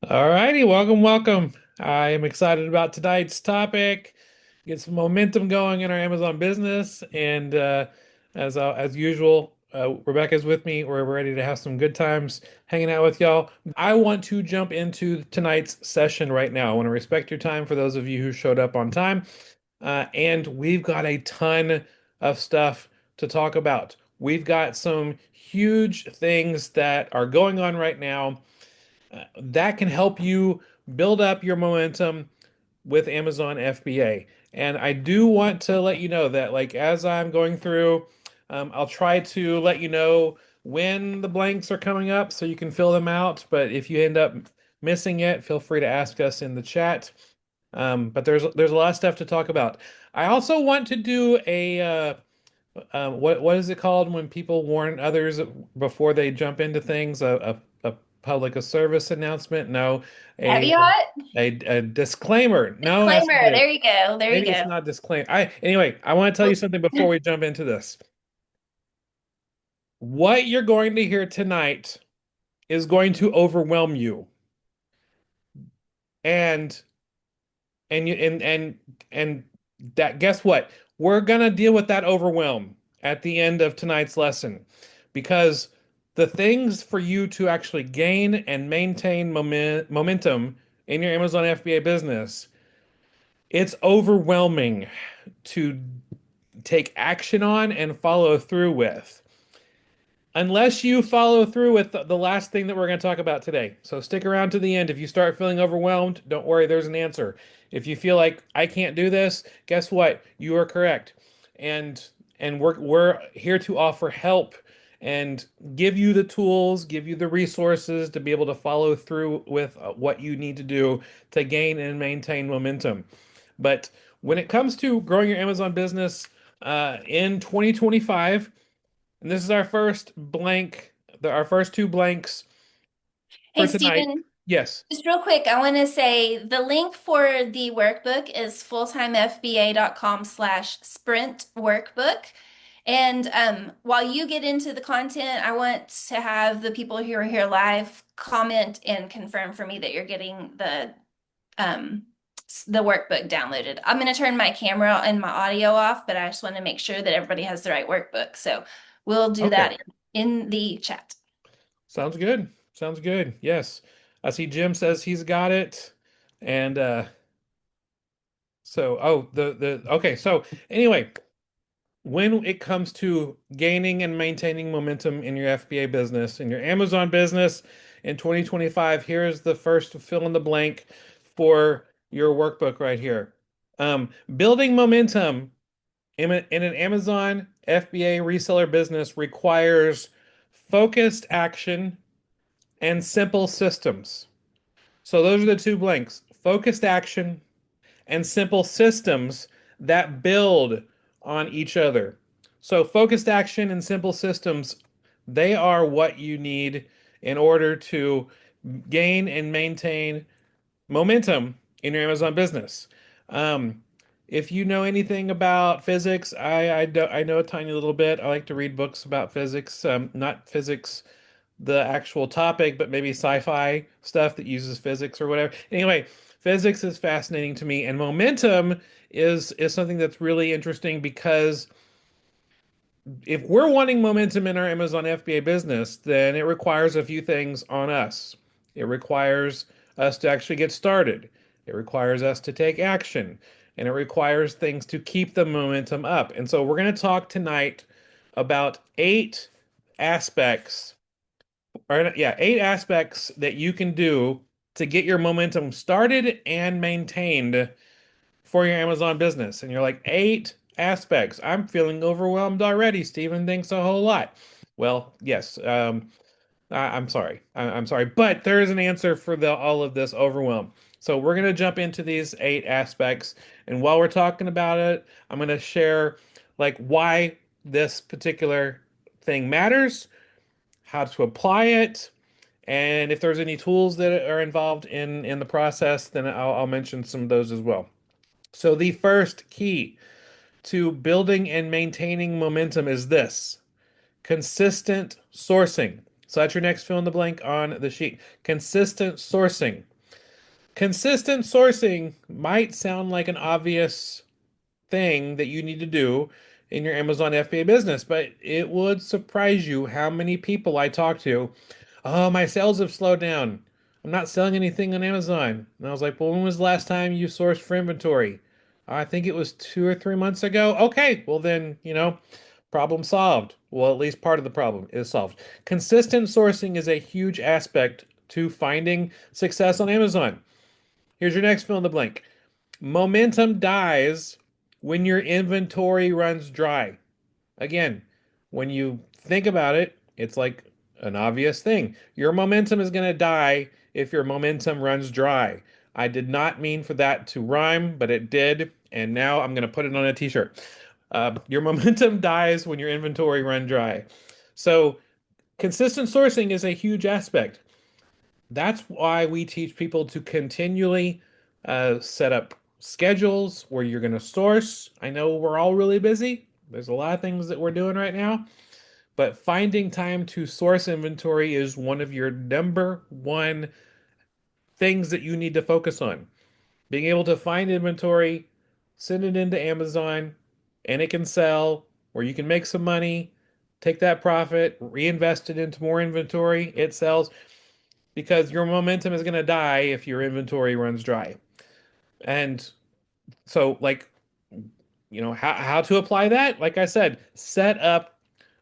All righty, welcome, welcome. I am excited about tonight's topic. Get some momentum going in our Amazon business, and as usual, Rebecca's with me. We're ready to have some good times hanging out with y'all. I want to jump into tonight's session right now. I want to respect your time for those of you who showed up on time, and we've got a ton of stuff to talk about. We've got some huge things that are going on right now that can help you build up your momentum with Amazon FBA. And I do want to let you know that, like, as I'm going through, I'll try to let you know when the blanks are coming up so you can fill them out. But if you end up missing it, feel free to ask us in the chat. But there's a lot of stuff to talk about. I also want to do a what is it called when people warn others before they jump into things? A public service announcement? No, a Caveat? a disclaimer. No, that's not Disclaimer. it. There you go. There you Maybe it's go. not disclaimer. I want to tell you something before we jump into this. What you're going to hear tonight is going to overwhelm you, and and you and that guess what? We're gonna deal with that overwhelm at the end of tonight's lesson because the things for you to actually gain and maintain momentum in your Amazon FBA business, it's overwhelming to take action on and follow through with. Unless you follow through with the last thing that we're going to talk about today. So stick around to the end. If you start feeling overwhelmed, don't worry, there's an answer. If you feel like I can't do this, guess what? You are correct. And we're here to offer help and give you the tools, give you the resources to be able to follow through with what you need to do to gain and maintain momentum. But when it comes to growing your Amazon business in 2025, and this is our first blank, our first two blanks Hey, for tonight. Stephen, Yes. just real quick, I want to say the link for the workbook is fulltimefba.com/sprint workbook. And while you get into the content, I want to have the people who are here live comment and confirm for me that you're getting um, the workbook downloaded. I'm going to turn my camera and my audio off, but I just want to make sure that everybody has the right workbook. So we'll do Okay. that in the chat. Sounds good. Sounds good. Yes. I see Jim says he's got it. And okay. So anyway, when it comes to gaining and maintaining momentum in your FBA business, in your Amazon business in 2025, here's the first fill in the blank for your workbook right here. Building momentum in an Amazon FBA reseller business requires focused action and simple systems. So those are the two blanks: focused action and simple systems that build on each other. So focused action and simple systems, they are what you need in order to gain and maintain momentum in your Amazon business. Um, if you know anything about physics, I know a tiny little bit. I like to read books about physics, not physics, the actual topic, but maybe sci-fi stuff that uses physics or whatever. Anyway, physics is fascinating to me, and momentum is something that's really interesting because if we're wanting momentum in our Amazon FBA business, then it requires a few things on us. It requires us to actually get started. It requires us to take action, and it requires things to keep the momentum up. And so we're going to talk tonight about aspects, eight aspects that you can do to get your momentum started and maintained for your Amazon business. And you're like, eight aspects. I'm feeling overwhelmed already. Stephen thinks a whole lot. Well, yes. I'm sorry. I'm sorry, but there is an answer for all of this overwhelm. So we're going to jump into these eight aspects, and while we're talking about it, I'm going to share like why this particular thing matters, how to apply it, and if there's any tools that are involved in the process, then I'll mention some of those as well. So the first key to building and maintaining momentum is this: consistent sourcing. So that's your next fill in the blank on the sheet. Consistent sourcing. Consistent sourcing might sound like an obvious thing that you need to do in your Amazon FBA business, but it would surprise you how many people I talk to. Oh, my sales have slowed down. I'm not selling anything on Amazon. And I was like, well, when was the last time you sourced for inventory? I think it was 2 or 3 months ago. Okay, well then, problem solved. Well, at least part of the problem is solved. Consistent sourcing is a huge aspect to finding success on Amazon. Here's your next fill in the blank. Momentum dies when your inventory runs dry. Again, when you think about it, it's like an obvious thing. Your momentum is going to die if your momentum runs dry. I did not mean for that to rhyme, but it did. And now I'm going to put it on a t-shirt. Your momentum dies when your inventory run dry. So consistent sourcing is a huge aspect. That's why we teach people to continually set up schedules where you're going to source. I know we're all really busy. There's a lot of things that we're doing right now, but finding time to source inventory is one of your number one things that you need to focus on. Being able to find inventory, send it into Amazon, and it can sell, or you can make some money, take that profit, reinvest it into more inventory, it sells because your momentum is going to die if your inventory runs dry. And so, like, how to apply that? Like I said, set up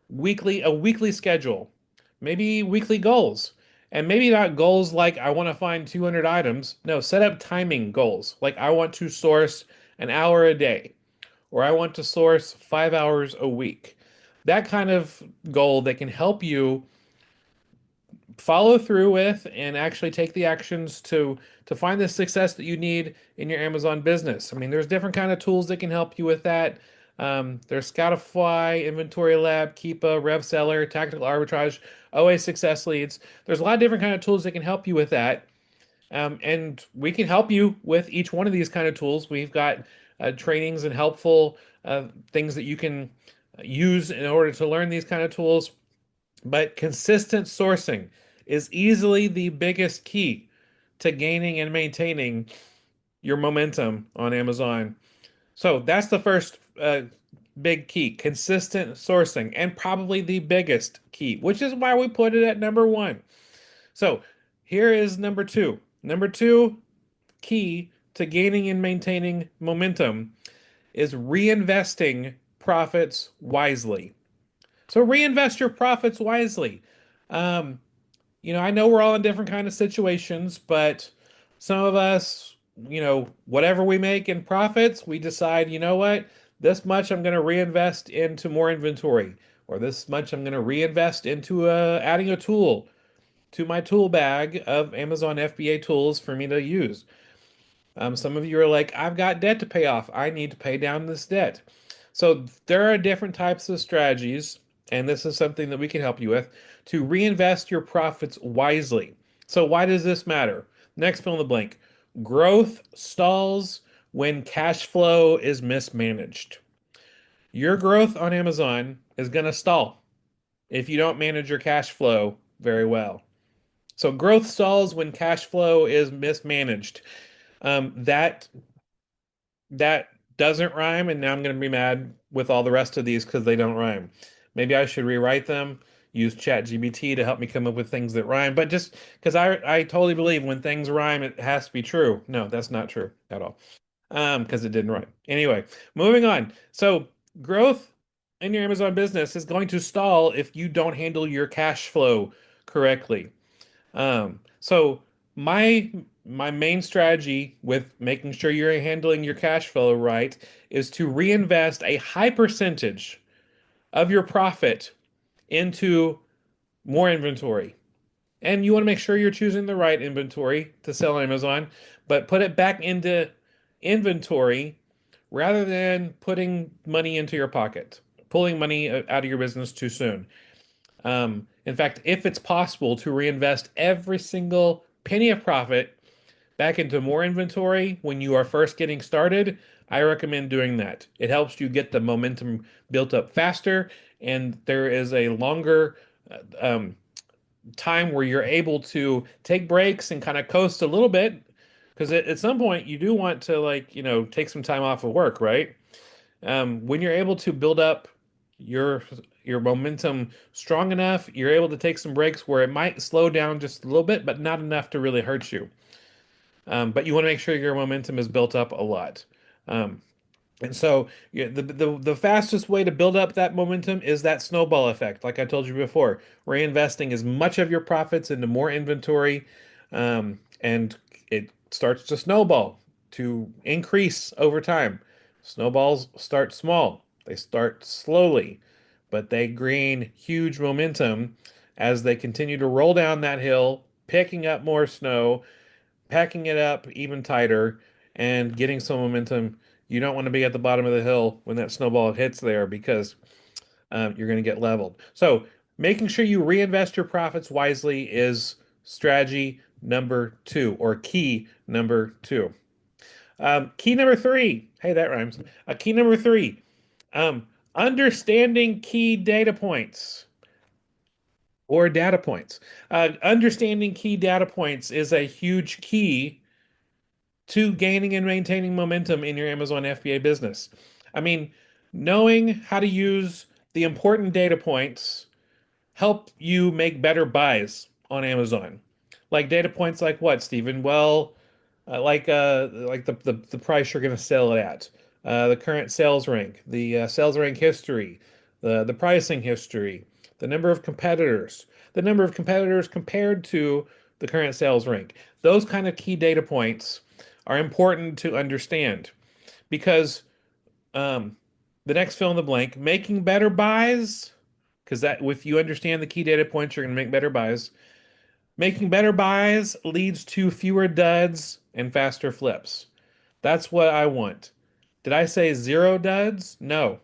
a weekly schedule, maybe weekly goals. And maybe not goals like I want to find 200 items. No, set up timing goals. Like I want to source an hour a day, or I want to source 5 hours a week. That kind of goal that can help you follow through with and actually take the actions to find the success that you need in your Amazon business. I mean, there's different kind of tools that can help you with that. There's Scoutify, Inventory Lab, Keepa, RevSeller, Tactical Arbitrage, OA Success Leads. There's a lot of different kind of tools that can help you with that. And we can help you with each one of these kind of tools. We've got trainings and helpful things that you can use in order to learn these kind of tools. But consistent sourcing is easily the biggest key to gaining and maintaining your momentum on Amazon. So that's the first big key, consistent sourcing, and probably the biggest key, which is why we put it at number one. So here is number two. Number two key to gaining and maintaining momentum is reinvesting profits wisely. So reinvest your profits wisely. Um, I know we're all in different kind of situations, but some of us, whatever we make in profits, we decide, you know what, this much I'm going to reinvest into more inventory, or this much I'm going to reinvest into adding a tool to my tool bag of Amazon FBA tools for me to use. Some of you are like, I've got debt to pay off. I need to pay down this debt. So there are different types of strategies, and this is something that we can help you with to reinvest your profits wisely. So why does this matter? Next fill in the blank. Growth stalls when cash flow is mismanaged. Your growth on Amazon is going to stall if you don't manage your cash flow very well. So growth stalls when cash flow is mismanaged. That doesn't rhyme, and now I'm going to be mad with all the rest of these because they don't rhyme. Maybe I should rewrite them, use ChatGPT to help me come up with things that rhyme. But just because I totally believe when things rhyme, it has to be true. No, that's not true at all. Because it didn't rhyme. Anyway, moving on. So growth in your Amazon business is going to stall if you don't handle your cash flow correctly. So my main strategy with making sure you're handling your cash flow right is to reinvest a high percentage of your profit into more inventory. And you want to make sure you're choosing the right inventory to sell on Amazon, but put it back into inventory rather than putting money into your pocket, pulling money out of your business too soon. In fact, if it's possible to reinvest every single penny of profit back into more inventory when you are first getting started, I recommend doing that. It helps you get the momentum built up faster, and there is a longer time where you're able to take breaks and kind of coast a little bit Because at some point you do want to like, take some time off of work, right? When you're able to build up your your momentum strong enough, you're able to take some breaks where it might slow down just a little bit, but not enough to really hurt you. But you want to make sure your momentum is built up a lot. Um, and so yeah, the fastest way to build up that momentum is that snowball effect. Like I told you before, reinvesting as much of your profits into more inventory, and it starts to snowball to increase over time. Snowballs start small, they start slowly, but they gain huge momentum as they continue to roll down that hill, picking up more snow, packing it up even tighter, and getting some momentum. You don't want to be at the bottom of the hill when that snowball hits there because you're going to get leveled. So, making sure you reinvest your profits wisely is strategy number two, or key number two. Key number three. Hey, that rhymes. Key number three. Um, Understanding key data points or data points. Understanding key data points is a huge key to gaining and maintaining momentum in your Amazon FBA business. I mean, knowing how to use the important data points help you make better buys on Amazon. Like data points like what, Stephen? Well, like the price you're going to sell it at, the current sales rank, the sales rank history, the pricing history, the number of competitors compared to the current sales rank. Those kind of key data points are important to understand because um, the next fill in the blank, making better buys, because that if you understand the key data points, you're going to make better buys. Making better buys leads to fewer duds and faster flips. That's what I want. Did I say zero duds? No.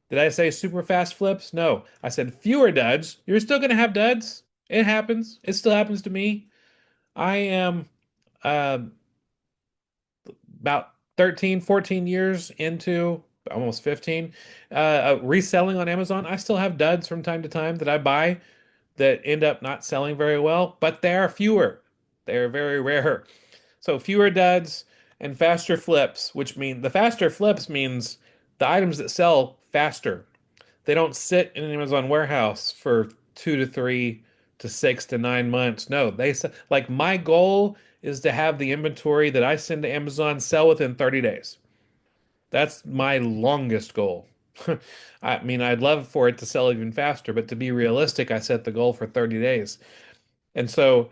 Did I say super fast flips? No. I said fewer duds. You're still going to have duds. It happens. It still happens to me. I am uh, about 13, 14 years into almost 15 reselling on Amazon. I still have duds from time to time that I buy that end up not selling very well, but there are fewer. They're very rare. So fewer duds and faster flips, which mean the faster flips means the items that sell faster. They don't sit in an Amazon warehouse for 2 to 3 to 6 to 9 months. No, like my goal is to have the inventory that I send to Amazon sell within 30 days. That's my longest goal. I mean, I'd love for it to sell even faster, but to be realistic, I set the goal for 30 days. And so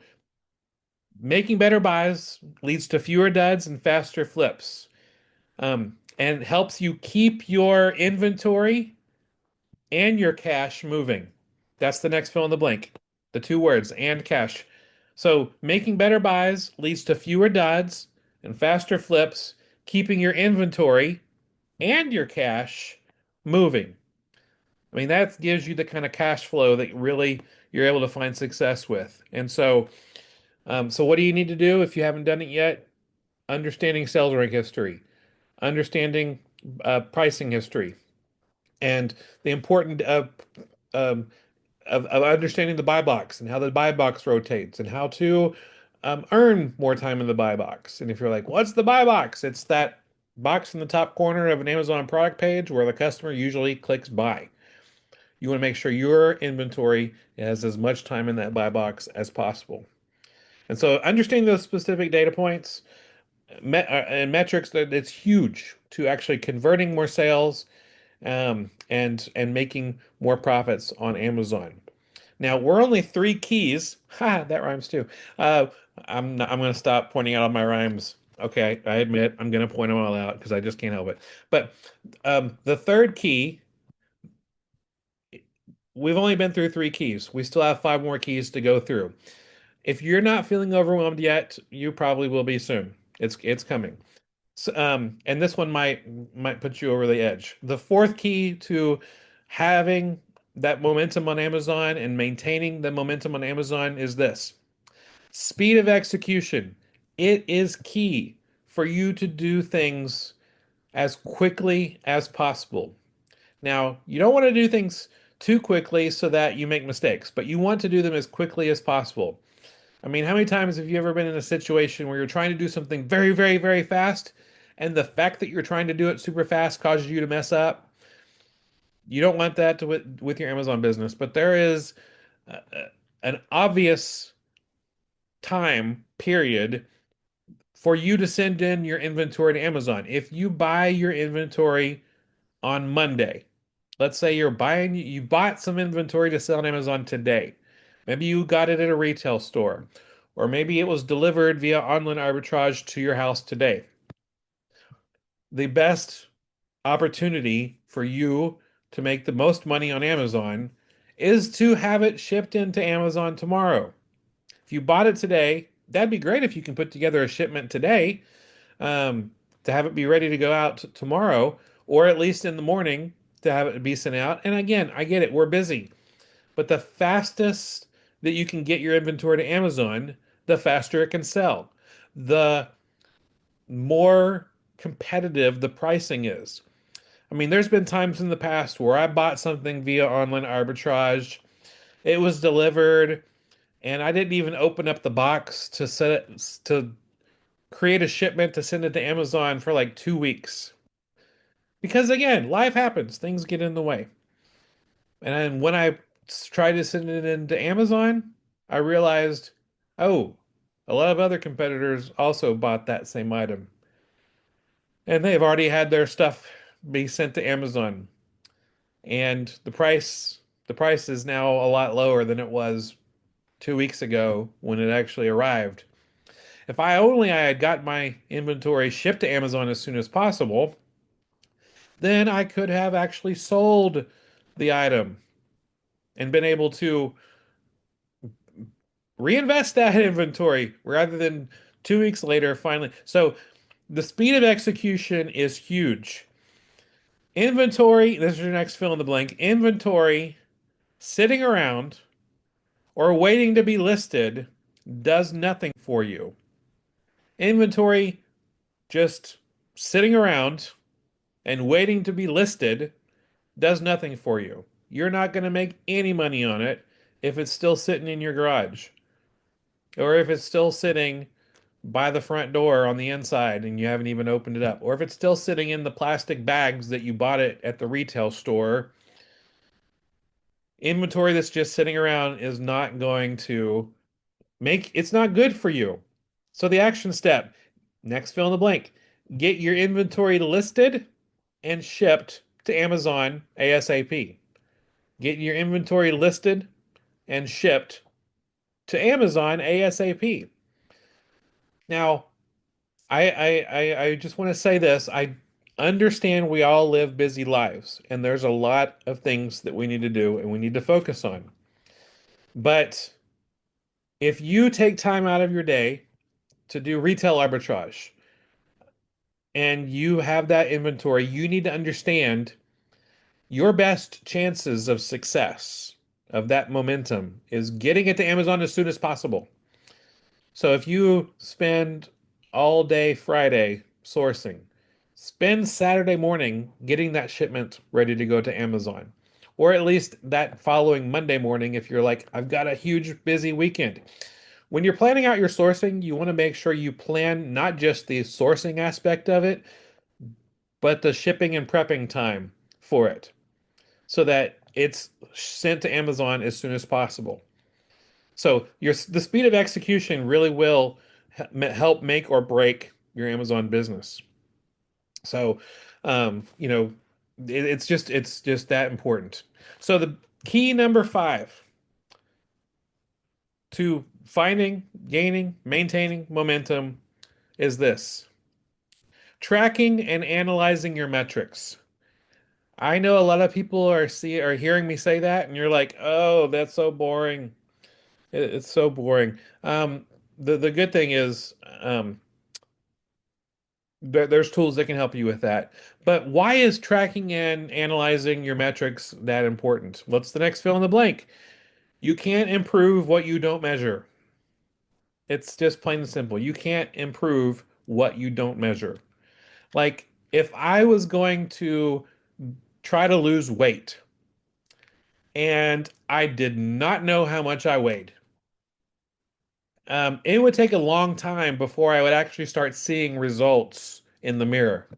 making better buys leads to fewer duds and faster flips, and helps you keep your inventory and your cash moving. That's the next fill in the blank. The two words, and cash. So making better buys leads to fewer duds and faster flips, keeping your inventory and your cash moving. I mean, that gives you the kind of cash flow that really you're able to find success with. And so what do you need to do if you haven't done it yet? Understanding sales rank history, understanding pricing history, and the important um, of understanding the buy box and how the buy box rotates and how to earn more time in the buy box. And if you're like, what's the buy box? It's that box in the top corner of an Amazon product page where the customer usually clicks buy. You want to make sure your inventory has as much time in that buy box as possible. And so understanding those specific data points and metrics, that it's huge to actually converting more sales, and making more profits on Amazon. Now we're only three keys. Ha, that rhymes too. Uh, I'm going to stop pointing out all my rhymes. Okay, I admit I'm going to point them all out because I just can't help it. But the third key, we've only been through three keys. We still have five more keys to go through. If you're not feeling overwhelmed yet, you probably will be soon. It's coming. So, and this one might put you over the edge. The fourth key to having that momentum on Amazon and maintaining the momentum on Amazon is this: speed of execution. It is key for you to do things as quickly as possible. Now, you don't want to do things too quickly so that you make mistakes, but you want to do them as quickly as possible. I mean, how many times have you ever been in a situation where you're trying to do something very, very, very fast, and the fact that you're trying to do it super fast causes you to mess up? You don't want that to with your Amazon business, but there is an obvious time period for you to send in your inventory to Amazon. If you buy your inventory on Monday, let's say you bought some inventory to sell on Amazon today. Maybe you got it at a retail store, or maybe it was delivered via online arbitrage to your house today. The best opportunity for you to make the most money on Amazon is to have it shipped into Amazon tomorrow. If you bought it today, that'd be great if you can put together a shipment today, um, to have it be ready to go out tomorrow, or at least in the morning to have it be sent out. And again, I get it, we're busy, but the fastest that you can get your inventory to Amazon, the faster it can sell. The more competitive the pricing is. I mean, there's been times in the past where I bought something via online arbitrage. It was delivered, and I didn't even open up the box to set it to create a shipment to send it to Amazon for like 2 weeks. Because again, life happens, things get in the way. And then when I tried to send it into Amazon, I realized, oh, a lot of other competitors also bought that same item. And they've already had their stuff be sent to Amazon. And the price is now a lot lower than it was 2 weeks ago when it actually arrived. If I had got my inventory shipped to Amazon as soon as possible, then I could have actually sold the item and been able to reinvest that inventory rather than 2 weeks later finally. So the speed of execution is huge. Inventory, this is your next fill in the blank. Inventory sitting around or waiting to be listed does nothing for you. Inventory just sitting around and waiting to be listed does nothing for you. You're not going to make any money on it if it's still sitting in your garage or if it's still sitting by the front door on the inside and you haven't even opened it up, or if it's still sitting in the plastic bags that you bought it at the retail store. Inventory that's just sitting around is not going to it's not good for you. So the action step, next fill in the blank, get your inventory listed and shipped to Amazon ASAP. Get your inventory listed and shipped to Amazon ASAP. Now, I just want to say this. I understand we all live busy lives, and there's a lot of things that we need to do and we need to focus on. But if you take time out of your day to do retail arbitrage and you have that inventory, you need to understand your best chances of success of that momentum is getting it to Amazon as soon as possible. So if you spend all day Friday sourcing, spend Saturday morning getting that shipment ready to go to Amazon. Or at least that following Monday morning if you're like, I've got a huge busy weekend. When you're planning out your sourcing, you want to make sure you plan not just the sourcing aspect of it, but the shipping and prepping time for it so that it's sent to Amazon as soon as possible. So the speed of execution really will help make or break your Amazon business. So, you know, it's just that important. So the key number five to finding, gaining, maintaining momentum is this: tracking and analyzing your metrics. I know a lot of people are hearing me say that, and you're like, "Oh, that's so boring." It's so boring. The good thing is, there's tools that can help you with that. But why is tracking and analyzing your metrics that important? What's the next fill in the blank? You can't improve what you don't measure. It's just plain and simple. You can't improve what you don't measure. Like if I was going to try to lose weight and I did not know how much I weighed, It would take a long time before I would actually start seeing results in the mirror.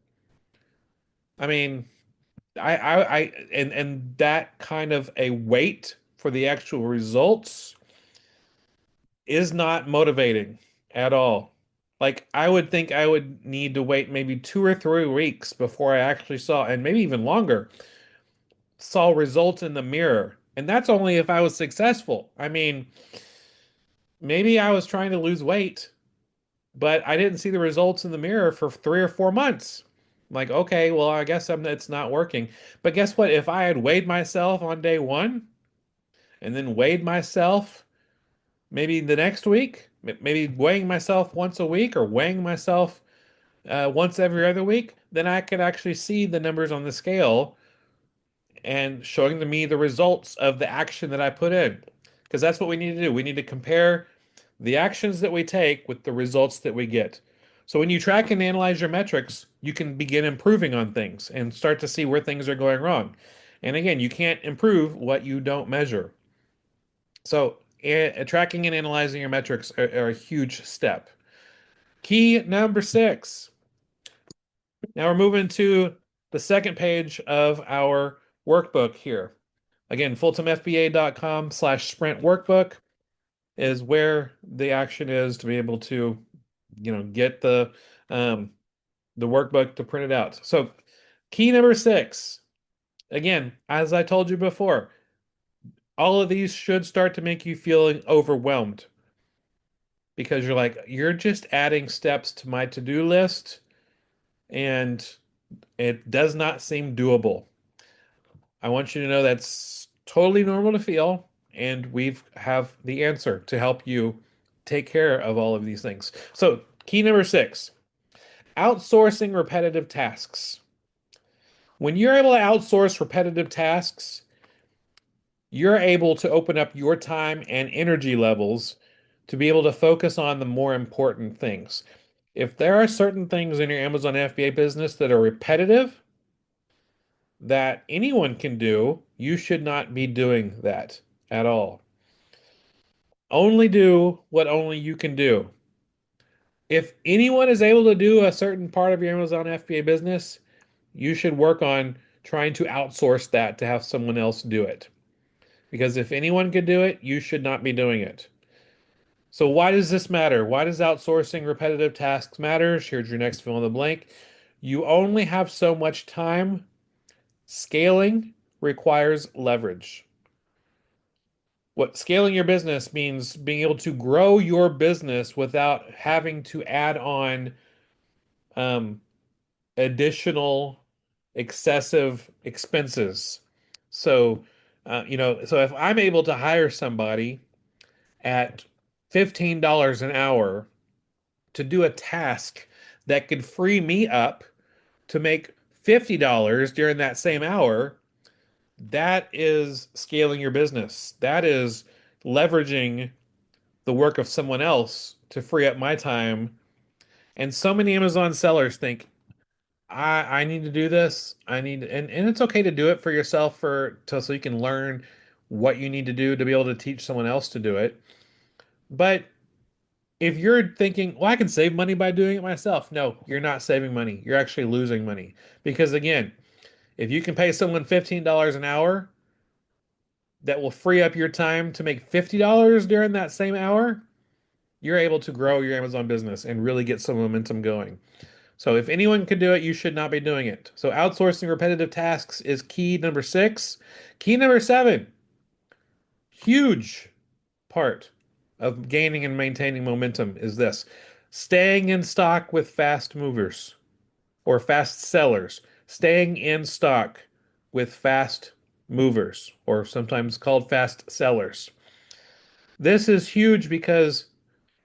I mean, I and that kind of a wait for the actual results is not motivating at all. Like I would think I would need to wait maybe 2 or 3 weeks before I actually saw, and maybe even longer, saw results in the mirror. And that's only if I was successful. I mean, maybe I was trying to lose weight, but I didn't see the results in the mirror for 3 or 4 months. Like, okay, well, I guess it's not working. But guess what? If I had weighed myself on day one and then weighed myself maybe the next week, maybe weighing myself once a week or weighing myself once every other week, then I could actually see the numbers on the scale and showing to me the results of the action that I put in. Because that's what we need to do. We need to compare the actions that we take with the results that we get. So when you track and analyze your metrics, you can begin improving on things and start to see where things are going wrong. And again, you can't improve what you don't measure. So tracking and analyzing your metrics are a huge step. Key number 6. Now we're moving to the second page of our workbook here. Again, fulltimefba.com/sprint workbook is where the action is to be able to, get um, the workbook to print it out. So key number 6, again, as I told you before, all of these should start to make you feel overwhelmed because you're just adding steps to my to-do list and it does not seem doable. I want you to know that's totally normal to feel, and we have the answer to help you take care of all of these things. So, key number 6, outsourcing repetitive tasks. When you're able to outsource repetitive tasks, you're able to open up your time and energy levels to be able to focus on the more important things. If there are certain things in your Amazon FBA business that are repetitive, that anyone can do, you should not be doing that at all. Only do what only you can do. If anyone is able to do a certain part of your Amazon FBA business, you should work on trying to outsource that to have someone else do it. Because if anyone could do it, you should not be doing it. So why does this matter? Why does outsourcing repetitive tasks matter? Here's your next fill in the blank. You only have so much time. Scaling requires leverage. What scaling your business means being able to grow your business without having to add on um, additional excessive expenses. So, so if I'm able to hire somebody at $15 an hour to do a task that could free me up to make $50 during that same hour, that is scaling your business. That is leveraging the work of someone else to free up my time. And so many Amazon sellers think, I need to do this. And it's okay to do it for yourself so you can learn what you need to do to be able to teach someone else to do it. But if you're thinking, well, I can save money by doing it myself. No, you're not saving money. You're actually losing money. Because again, if you can pay someone $15 an hour, that will free up your time to make $50 during that same hour, you're able to grow your Amazon business and really get some momentum going. So if anyone could do it, you should not be doing it. So outsourcing repetitive tasks is key number 6. Key number 7, huge part of gaining and maintaining momentum is this: staying in stock with fast movers or fast sellers, staying in stock with fast movers, or sometimes called fast sellers. This is huge because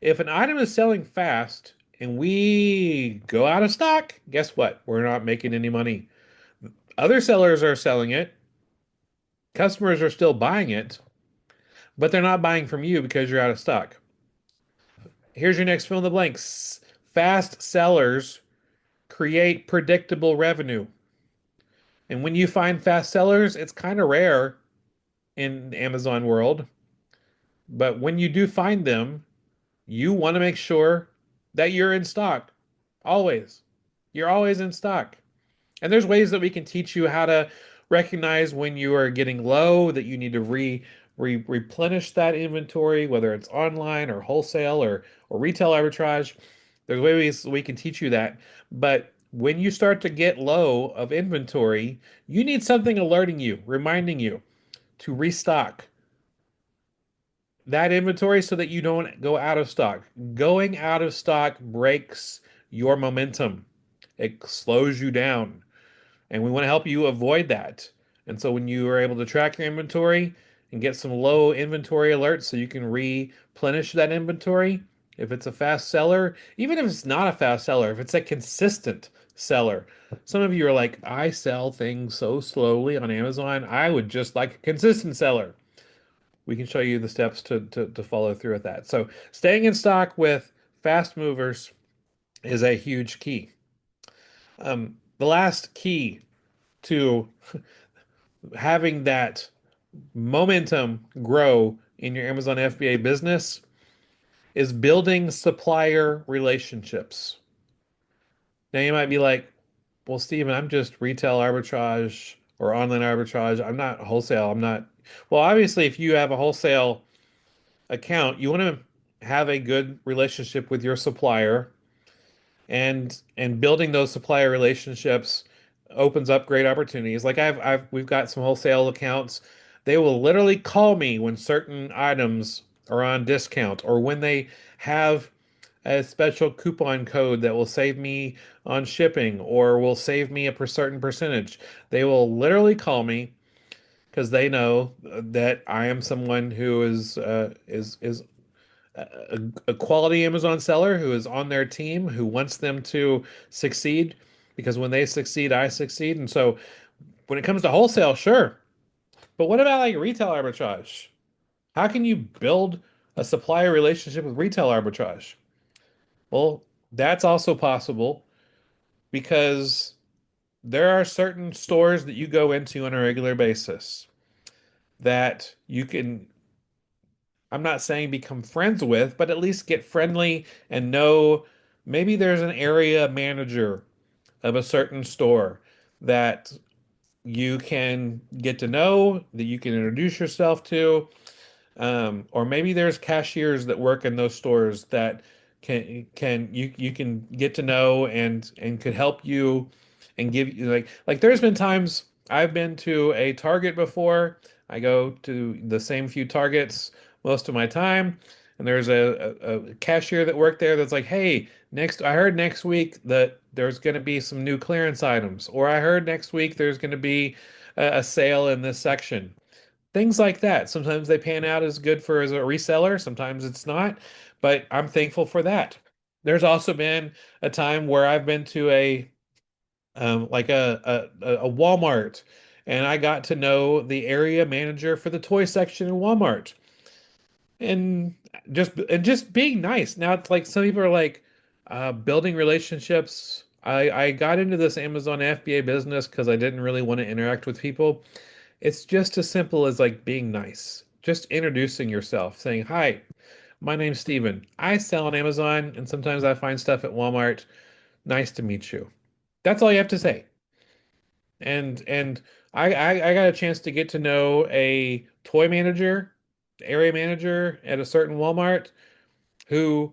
if an item is selling fast and we go out of stock, guess what? We're not making any money. Other sellers are selling it, customers are still buying it, but they're not buying from you because you're out of stock. Here's your next fill in the blanks. Fast sellers create predictable revenue. And when you find fast sellers, it's kind of rare in the Amazon world. But when you do find them, you want to make sure that you're in stock. Always. You're always in stock. And there's ways that we can teach you how to recognize when you are getting low, that you need to replenish that inventory, whether it's online or wholesale or retail arbitrage. There's ways we can teach you that. But when you start to get low of inventory, you need something alerting you, reminding you to restock that inventory so that you don't go out of stock. Going out of stock breaks your momentum. It slows you down. And we want to help you avoid that. And so when you are able to track your inventory and get some low inventory alerts so you can replenish that inventory, if it's a fast seller, even if it's not a fast seller, if it's a consistent seller. Some of you are like, I sell things so slowly on Amazon. I would just like a consistent seller. We can show you the steps to follow through with that. So staying in stock with fast movers is a huge key. The last key to having that momentum grow in your Amazon FBA business is building supplier relationships. Now you might be like, well, Steven, I'm just retail arbitrage or online arbitrage. I'm not wholesale. I'm not. Well, obviously, if you have a wholesale account, you want to have a good relationship with your supplier, and building those supplier relationships opens up great opportunities. Like we've got some wholesale accounts. They will literally call me when certain items are on discount or when they have a special coupon code that will save me on shipping or will save me a certain percentage. They will literally call me because they know that I am someone who is a quality Amazon seller who is on their team, who wants them to succeed, because when they succeed, I succeed. And so when it comes to wholesale, sure. But what about like retail arbitrage? How can you build a supplier relationship with retail arbitrage? Well, that's also possible because there are certain stores that you go into on a regular basis that you can, I'm not saying become friends with, but at least get friendly and know maybe there's an area manager of a certain store that you can get to know, that you can introduce yourself to. Or maybe there's cashiers that work in those stores that you can get to know and could help you and give you like there's been times I've been to a Target before. I go to the same few Targets most of my time, and there's a cashier that worked there that's like, "Hey, next I heard next week that there's going to be some new clearance items, or I heard next week there's going to be a sale in this section." Things like that. Sometimes they pan out as good for as a reseller, sometimes it's not, but I'm thankful for that. There's also been a time where I've been to like a Walmart, and I got to know the area manager for the toy section in Walmart. And just being nice. Now it's like some people are like building relationships. I got into this Amazon FBA business because I didn't really want to interact with people. It's just as simple as like being nice, just introducing yourself, saying, "Hi, my name's Steven. I sell on Amazon and sometimes I find stuff at Walmart. Nice to meet you." That's all you have to say. And I got a chance to get to know a toy manager, area manager at a certain Walmart who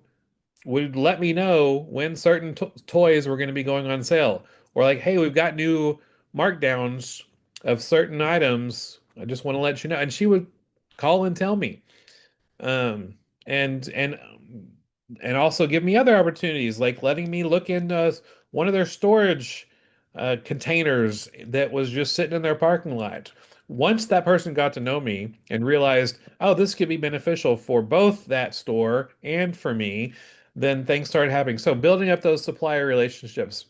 would let me know when certain toys were going to be going on sale. Or like, hey, we've got new markdowns of certain items. I just want to let you know. And she would call and tell me. Um, and also give me other opportunities, like letting me look in one of their storage containers that was just sitting in their parking lot. Once that person got to know me and realized, oh, this could be beneficial for both that store and for me, then things started happening. So building up those supplier relationships.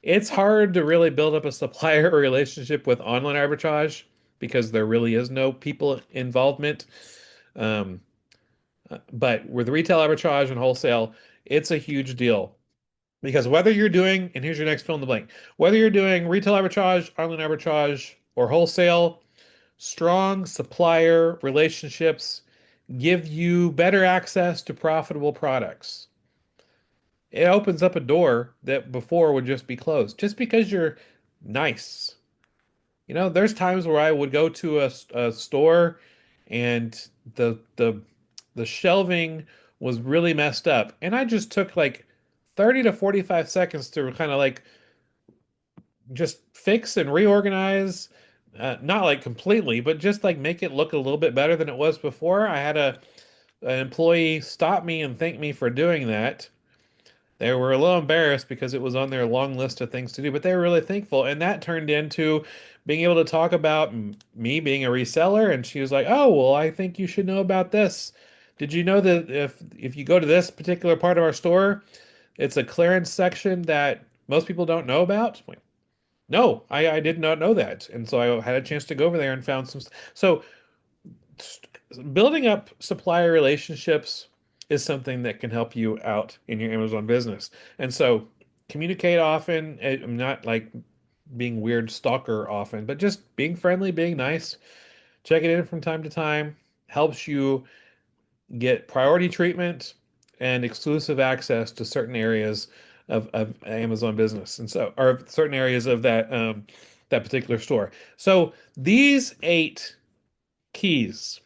It's hard to really build up a supplier relationship with online arbitrage because there really is no people involvement. Um, but with retail arbitrage and wholesale, it's a huge deal because whether you're doing, and here's your next fill in the blank, whether you're doing retail arbitrage, online arbitrage, or wholesale, strong supplier relationships give you better access to profitable products. It opens up a door that before would just be closed just because you're nice. There's times where I would go to a store and the shelving was really messed up, and I just took like 30 to 45 seconds to kind of like just fix and reorganize, not like completely, but just like make it look a little bit better than it was before. I had an employee stop me and thank me for doing that. They were a little embarrassed because it was on their long list of things to do, but they were really thankful. And that turned into being able to talk about me being a reseller. And she was like, "Oh, well, I think you should know about this. Did you know that if you go to this particular part of our store, it's a clearance section that most people don't know about?" I'm like, no, I did not know that. And so I had a chance to go over there and found some. So building up supplier relationships is something that can help you out in your Amazon business. And so communicate often. I'm not like being weird stalker often, but just being friendly, being nice, checking in from time to time helps you get priority treatment and exclusive access to certain areas of Amazon business. And so, or certain areas of that particular store. So these 8 keys: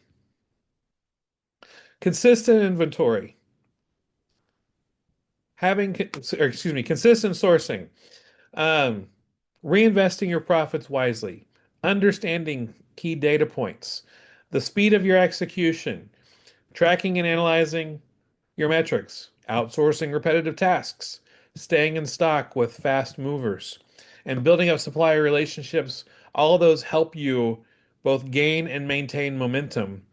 consistent inventory, or excuse me, consistent sourcing, um, reinvesting your profits wisely, understanding key data points, the speed of your execution, tracking and analyzing your metrics, outsourcing repetitive tasks, staying in stock with fast movers, and building up supplier relationships. All of those help you both gain and maintain momentum.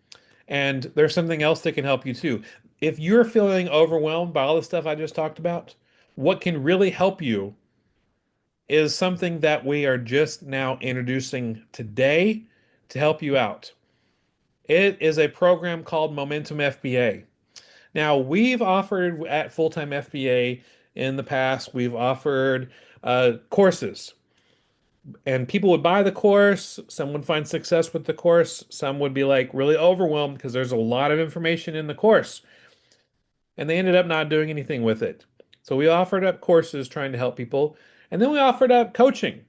And there's something else that can help you too. If you're feeling overwhelmed by all the stuff I just talked about, what can really help you is something that we are just now introducing today to help you out. It is a program called Momentum FBA. Now, we've offered at Full-Time FBA in the past, we've offered courses, and people would buy the course. Some would find success with the course. Some would be like really overwhelmed because there's a lot of information in the course, and they ended up not doing anything with it. So we offered up courses trying to help people, and then we offered up coaching,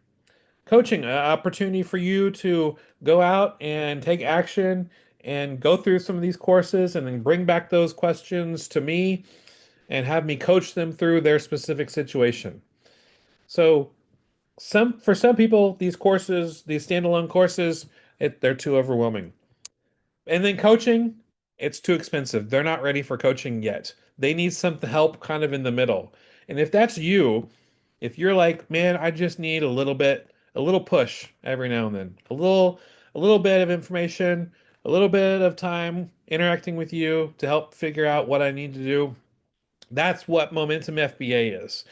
an opportunity for you to go out and take action and go through some of these courses and then bring back those questions to me and have me coach them through their specific situation. So for some people, these courses, these standalone courses, they're too overwhelming. And then coaching, it's too expensive. They're not ready for coaching yet. They need some help kind of in the middle. And if that's you, if you're like, man, I just need a little push every now and then, a little bit of information, a little bit of time interacting with you to help figure out what I need to do. That's what Momentum FBA is.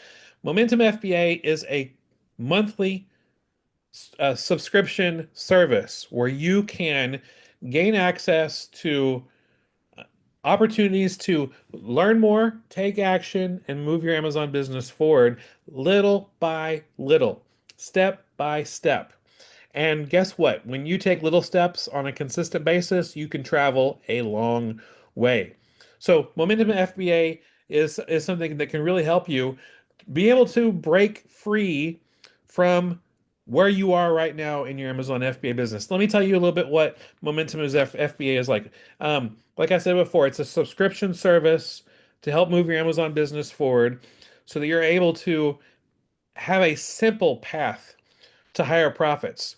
Momentum FBA is a monthly subscription service where you can gain access to opportunities to learn more, take action, and move your Amazon business forward little by little, step by step. And guess what? When you take little steps on a consistent basis, you can travel a long way. So, Momentum FBA is something that can really help you be able to break free from where you are right now in your Amazon FBA business. Let me tell you a little bit what Momentum is FBA is like. Like I said before, it's a subscription service to help move your Amazon business forward so that you're able to have a simple path to higher profits.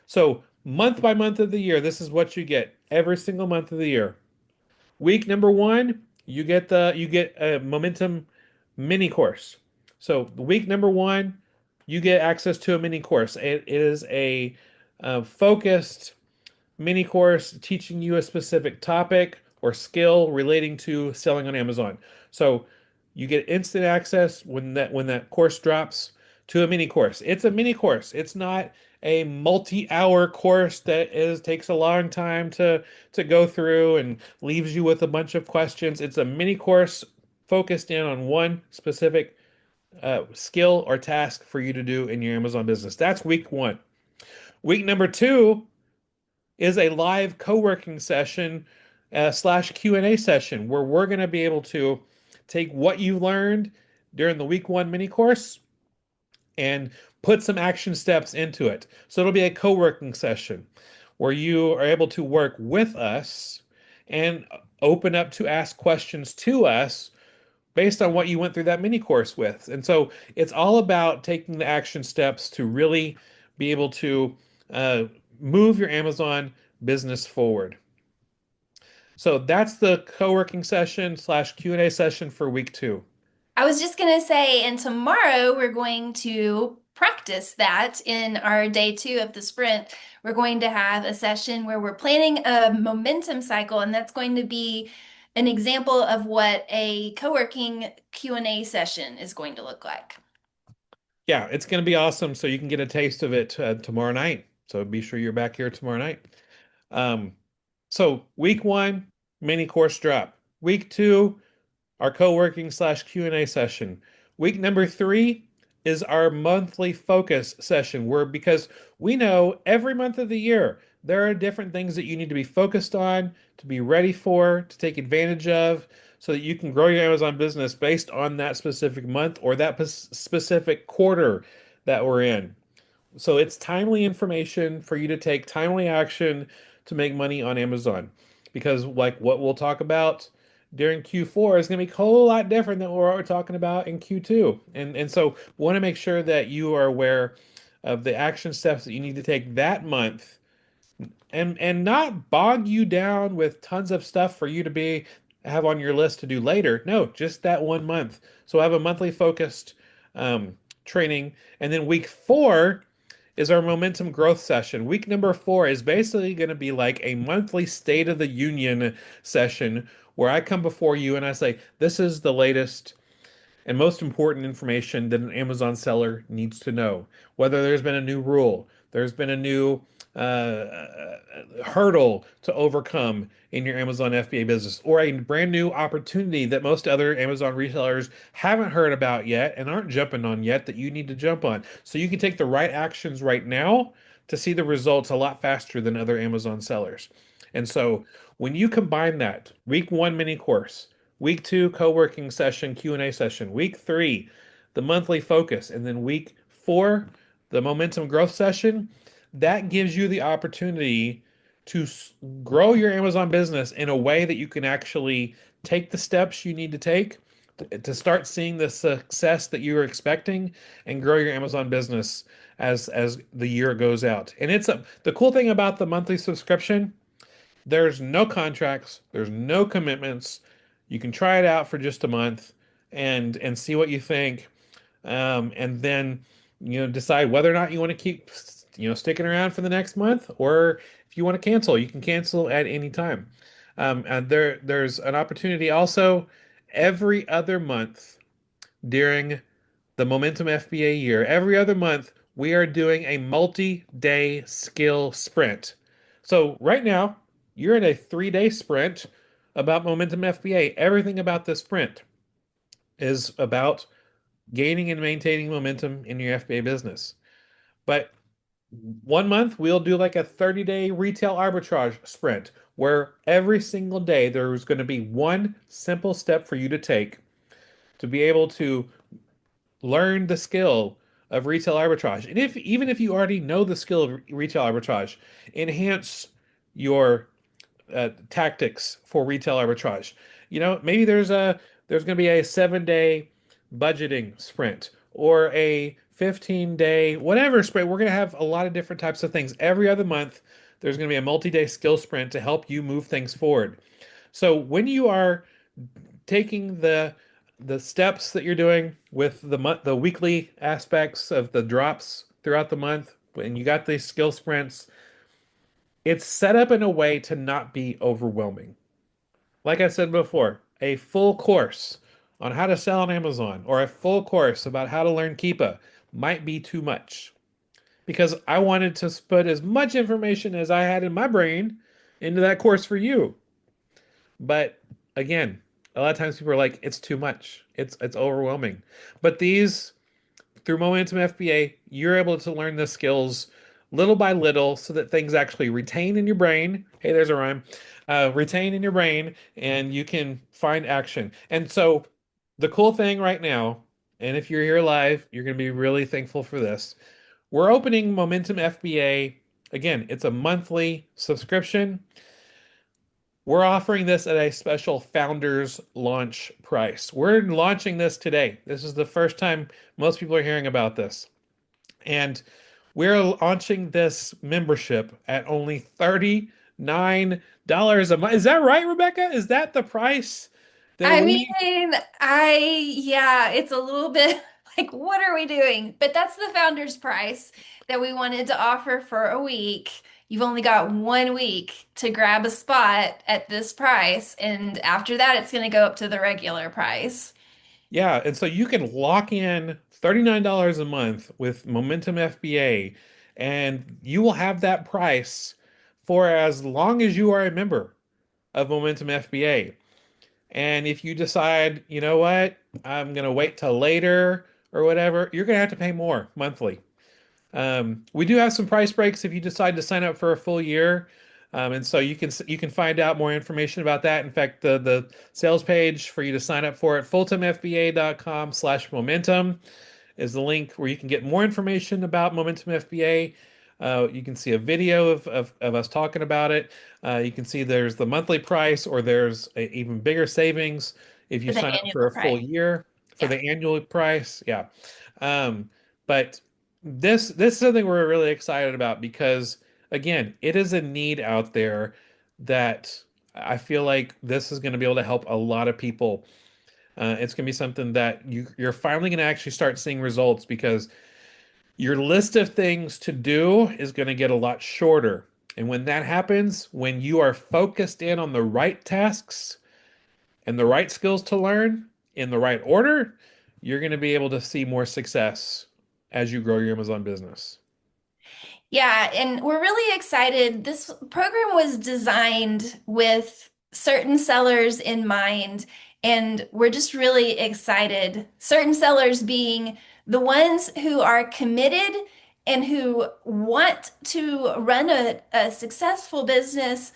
So, month by month of the year, this is what you get every single month of the year. Week number one, you get a Momentum mini course. So week number one, you get access to a mini course. It is a focused mini course teaching you a specific topic or skill relating to selling on Amazon. So you get instant access when that course drops to a mini course. It's a mini course. It's not a multi-hour course that takes a long time to go through and leaves you with a bunch of questions. It's a mini course focused in on one specific skill or task for you to do in your Amazon business. That's week one. Week number two is a live co-working session slash Q&A session where we're going to be able to take what you learned during the week one mini course and put some action steps into it. So it'll be a co-working session where you are able to work with us and open up to ask questions to us based on what you went through that mini course with. And so it's all about taking the action steps to really be able to uh, move your Amazon business forward. So that's the co-working session slash Q&A session for week two. I was just going to say, and tomorrow we're going to practice that in our day two of the sprint. We're going to have a session where we're planning a momentum cycle, and that's going to be an example of what a co-working Q&A session is going to look like. Yeah, it's going to be awesome. So you can get a taste of it tomorrow night. So be sure you're back here tomorrow night. Um, so week one, mini course drop. Week two, our co-working slash Q&A session. Week number three is our monthly focus session, where because we know every month of the year there are different things that you need to be focused on, to be ready for, to take advantage of, so that you can grow your Amazon business based on that specific month or that specific quarter that we're in. So it's timely information for you to take timely action to make money on Amazon. Because like what we'll talk about during Q4 is going to be a whole lot different than what we're talking about in Q2. And so we want to make sure that you are aware of the action steps that you need to take that month and not bog you down with tons of stuff for you to be have on your list to do later. No, just that 1 month. So I have a monthly focused training, and then week four is our momentum growth session. Week number four is basically going to be like a monthly State of the Union session where I come before you and I say, this is the latest and most important information that an Amazon seller needs to know. Whether there's been a new rule, there's been a new hurdle to overcome in your Amazon FBA business, or a brand new opportunity that most other Amazon resellers haven't heard about yet and aren't jumping on yet that you need to jump on. So you can take the right actions right now to see the results a lot faster than other Amazon sellers. And so when you combine that, week one mini course, week two co-working session, Q&A session, week three, the monthly focus, and then week four, the momentum growth session, that gives you the opportunity to grow your Amazon business in a way that you can actually take the steps you need to take to start seeing the success that you are expecting and grow your Amazon business as the year goes out. And the cool thing about the monthly subscription, there's no contracts, there's no commitments. You can try it out for just a month and see what you think, and then decide whether or not you want to keep sticking around for the next month, or if you want to cancel, you can cancel at any time. And there's an opportunity also every other month during the Momentum FBA year. Every other month, we are doing a multi-day skill sprint. So right now, you're in a 3-day sprint about Momentum FBA. Everything about this sprint is about gaining and maintaining momentum in your FBA business. But 1 month, we'll do like a 30-day retail arbitrage sprint where every single day there's going to be one simple step for you to take to be able to learn the skill of retail arbitrage. And if even if you already know the skill of retail arbitrage, enhance your tactics for retail arbitrage. Maybe there's going to be a 7-day budgeting sprint or a 15-day whatever sprint. We're going to have a lot of different types of things. Every other month, there's going to be a multi-day skill sprint to help you move things forward. So when you are taking the steps that you're doing with the weekly aspects of the drops throughout the month, and you got these skill sprints, it's set up in a way to not be overwhelming. Like I said before, a full course on how to sell on Amazon or a full course about how to learn Keepa might be too much because I wanted to put as much information as I had in my brain into that course for you. But again, a lot of times people are like, it's too much. It's overwhelming. But these through Momentum FBA, you're able to learn the skills little by little so that things actually retain in your brain. Hey, there's a rhyme. Retain in your brain and you can find action. And so the cool thing right now, and if you're here live, you're going to be really thankful for this. We're opening Momentum FBA. Again, it's a monthly subscription. We're offering this at a special founders launch price. We're launching this today. This is the first time most people are hearing about this. And we're launching this membership at only $39 a month. Is that right, Rebecca? Is that the price that I we mean, yeah, it's a little bit like, what are we doing? But that's the founder's price that we wanted to offer for a week. You've only got 1 week to grab a spot at this price, and after that, it's going to go up to the regular price. Yeah, and so you can lock in $39 a month with Momentum FBA, and you will have that price for as long as you are a member of Momentum FBA. And if you decide, you know what, I'm gonna wait till later or whatever, you're gonna have to pay more monthly. We do have some price breaks if you decide to sign up for a full year. And so you can find out more information about that. In fact, the sales page for you to sign up for it, fulltimefba.com/momentum is the link where you can get more information about Momentum FBA. You can see a video of us talking about it. You can see there's the monthly price, or there's a even bigger savings if you For the sign up for annual a full price. year for Yeah. the annual price. Yeah. But this is something we're really excited about because again, it is a need out there that I feel like this is going to be able to help a lot of people. It's going to be something that you're finally going to actually start seeing results because your list of things to do is going to get a lot shorter. And when that happens, when you are focused in on the right tasks and the right skills to learn in the right order, you're going to be able to see more success as you grow your Amazon business. Yeah, and we're really excited. This program was designed with certain sellers in mind, and we're just really excited. Certain sellers being the ones who are committed and who want to run a successful business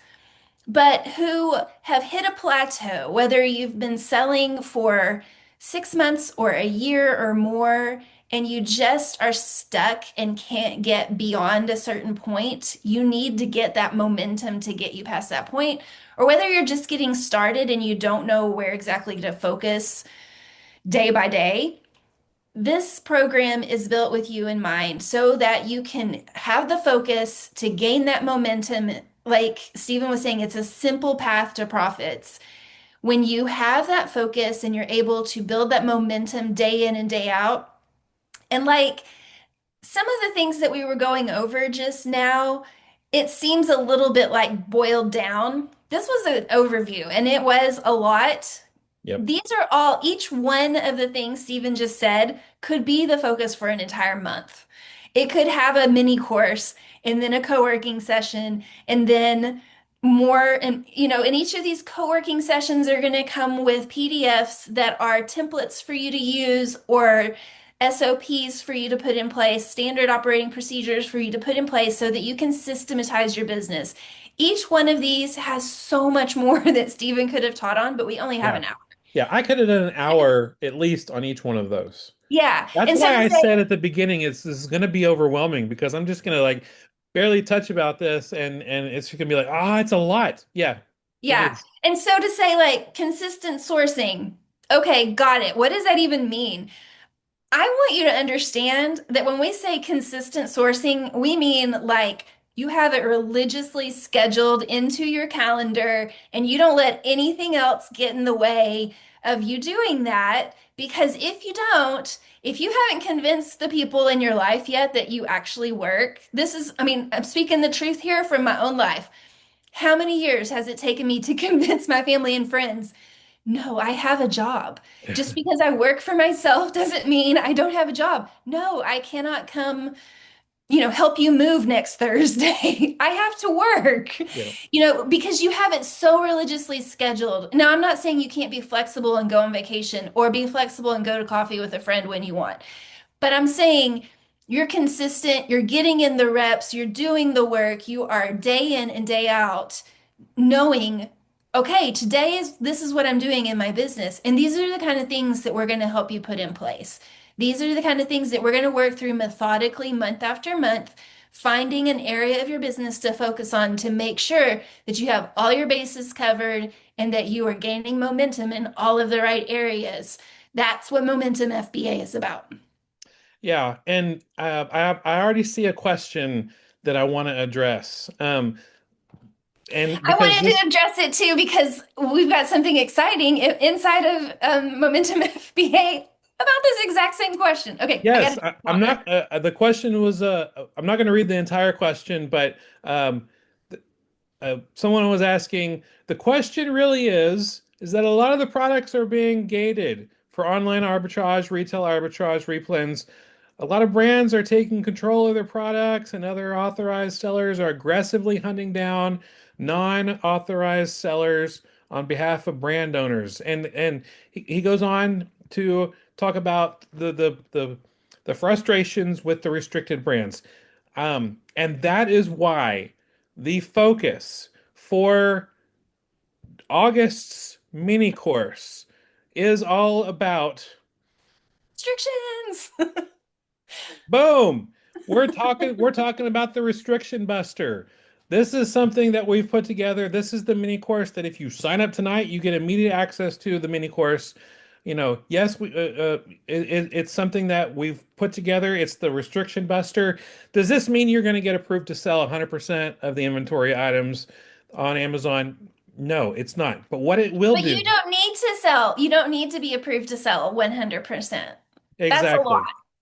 but who have hit a plateau, whether you've been selling for 6 months or a year or more, and you just are stuck and can't get beyond a certain point, you need to get that momentum to get you past that point. Or whether you're just getting started and you don't know where exactly to focus day by day, this program is built with you in mind so that you can have the focus to gain that momentum. Like Stephen was saying, it's a simple path to profits. When you have that focus and you're able to build that momentum day in and day out, and like some of the things that we were going over just now, it seems a little bit like boiled down. This was an overview and it was a lot. Yep. These are all, each one of the things Stephen just said could be the focus for an entire month. It could have a mini course and then a co-working session and then more. And, and each of these co-working sessions are going to come with PDFs that are templates for you to use or SOPs for you to put in place, standard operating procedures for you to put in place so that you can systematize your business. Each one of these has so much more that Stephen could have taught on, but we only have Yeah. an hour. Yeah, I could have done an hour at least on each one of those. Yeah. That's And so why to I say, said at the beginning this is going to be overwhelming because I'm just going to like barely touch about this and it's going to be like, ah, it's a lot. Yeah, it yeah. is. And so to say, like, consistent sourcing, okay, got it. What does that even mean? I want you to understand that when we say consistent sourcing, we mean like you have it religiously scheduled into your calendar and you don't let anything else get in the way of you doing that. Because if you don't, if you haven't convinced the people in your life yet that you actually work, this is, I mean, I'm speaking the truth here from my own life. How many years has it taken me to convince my family and friends? No, I have a job. Just because I work for myself doesn't mean I don't have a job. No, I cannot come, help you move next Thursday. I have to work, Yeah. because you have it so religiously scheduled. Now, I'm not saying you can't be flexible and go on vacation or be flexible and go to coffee with a friend when you want, but I'm saying You're consistent, you're getting in the reps, you're doing the work, you are day in and day out knowing, okay, today is this is what I'm doing in my business. And these are the kind of things that we're going to help you put in place. These are the kind of things that we're going to work through methodically month after month, finding an area of your business to focus on to make sure that you have all your bases covered and that you are gaining momentum in all of the right areas. That's what Momentum FBA is about. Yeah, and I already see a question that I want to address. And I because wanted this, to address it too because we've got something exciting inside of Momentum FBA about this exact same question. Okay, I got to yes, take I'm water. not. The question was. I'm not going to read the entire question, but um, someone was asking. The question really is that a lot of the products are being gated for online arbitrage, retail arbitrage, replens. A lot of brands are taking control of their products, and other authorized sellers are aggressively hunting down non-authorized sellers on behalf of brand owners. And he goes on to talk about the frustrations with the restricted brands. And that is why the focus for August's mini course is all about Restrictions. boom. We're talking about the restriction buster. This is something that we've put together. This is the mini course that if you sign up tonight, you get immediate access to the mini course. Yes, it's something that we've put together. It's the restriction buster. Does this mean you're going to get approved to sell 100% of the inventory items on Amazon? No, it's not. But what it will But you do, don't need to sell. You don't need to be approved to sell 100%. That's a lot. exactly.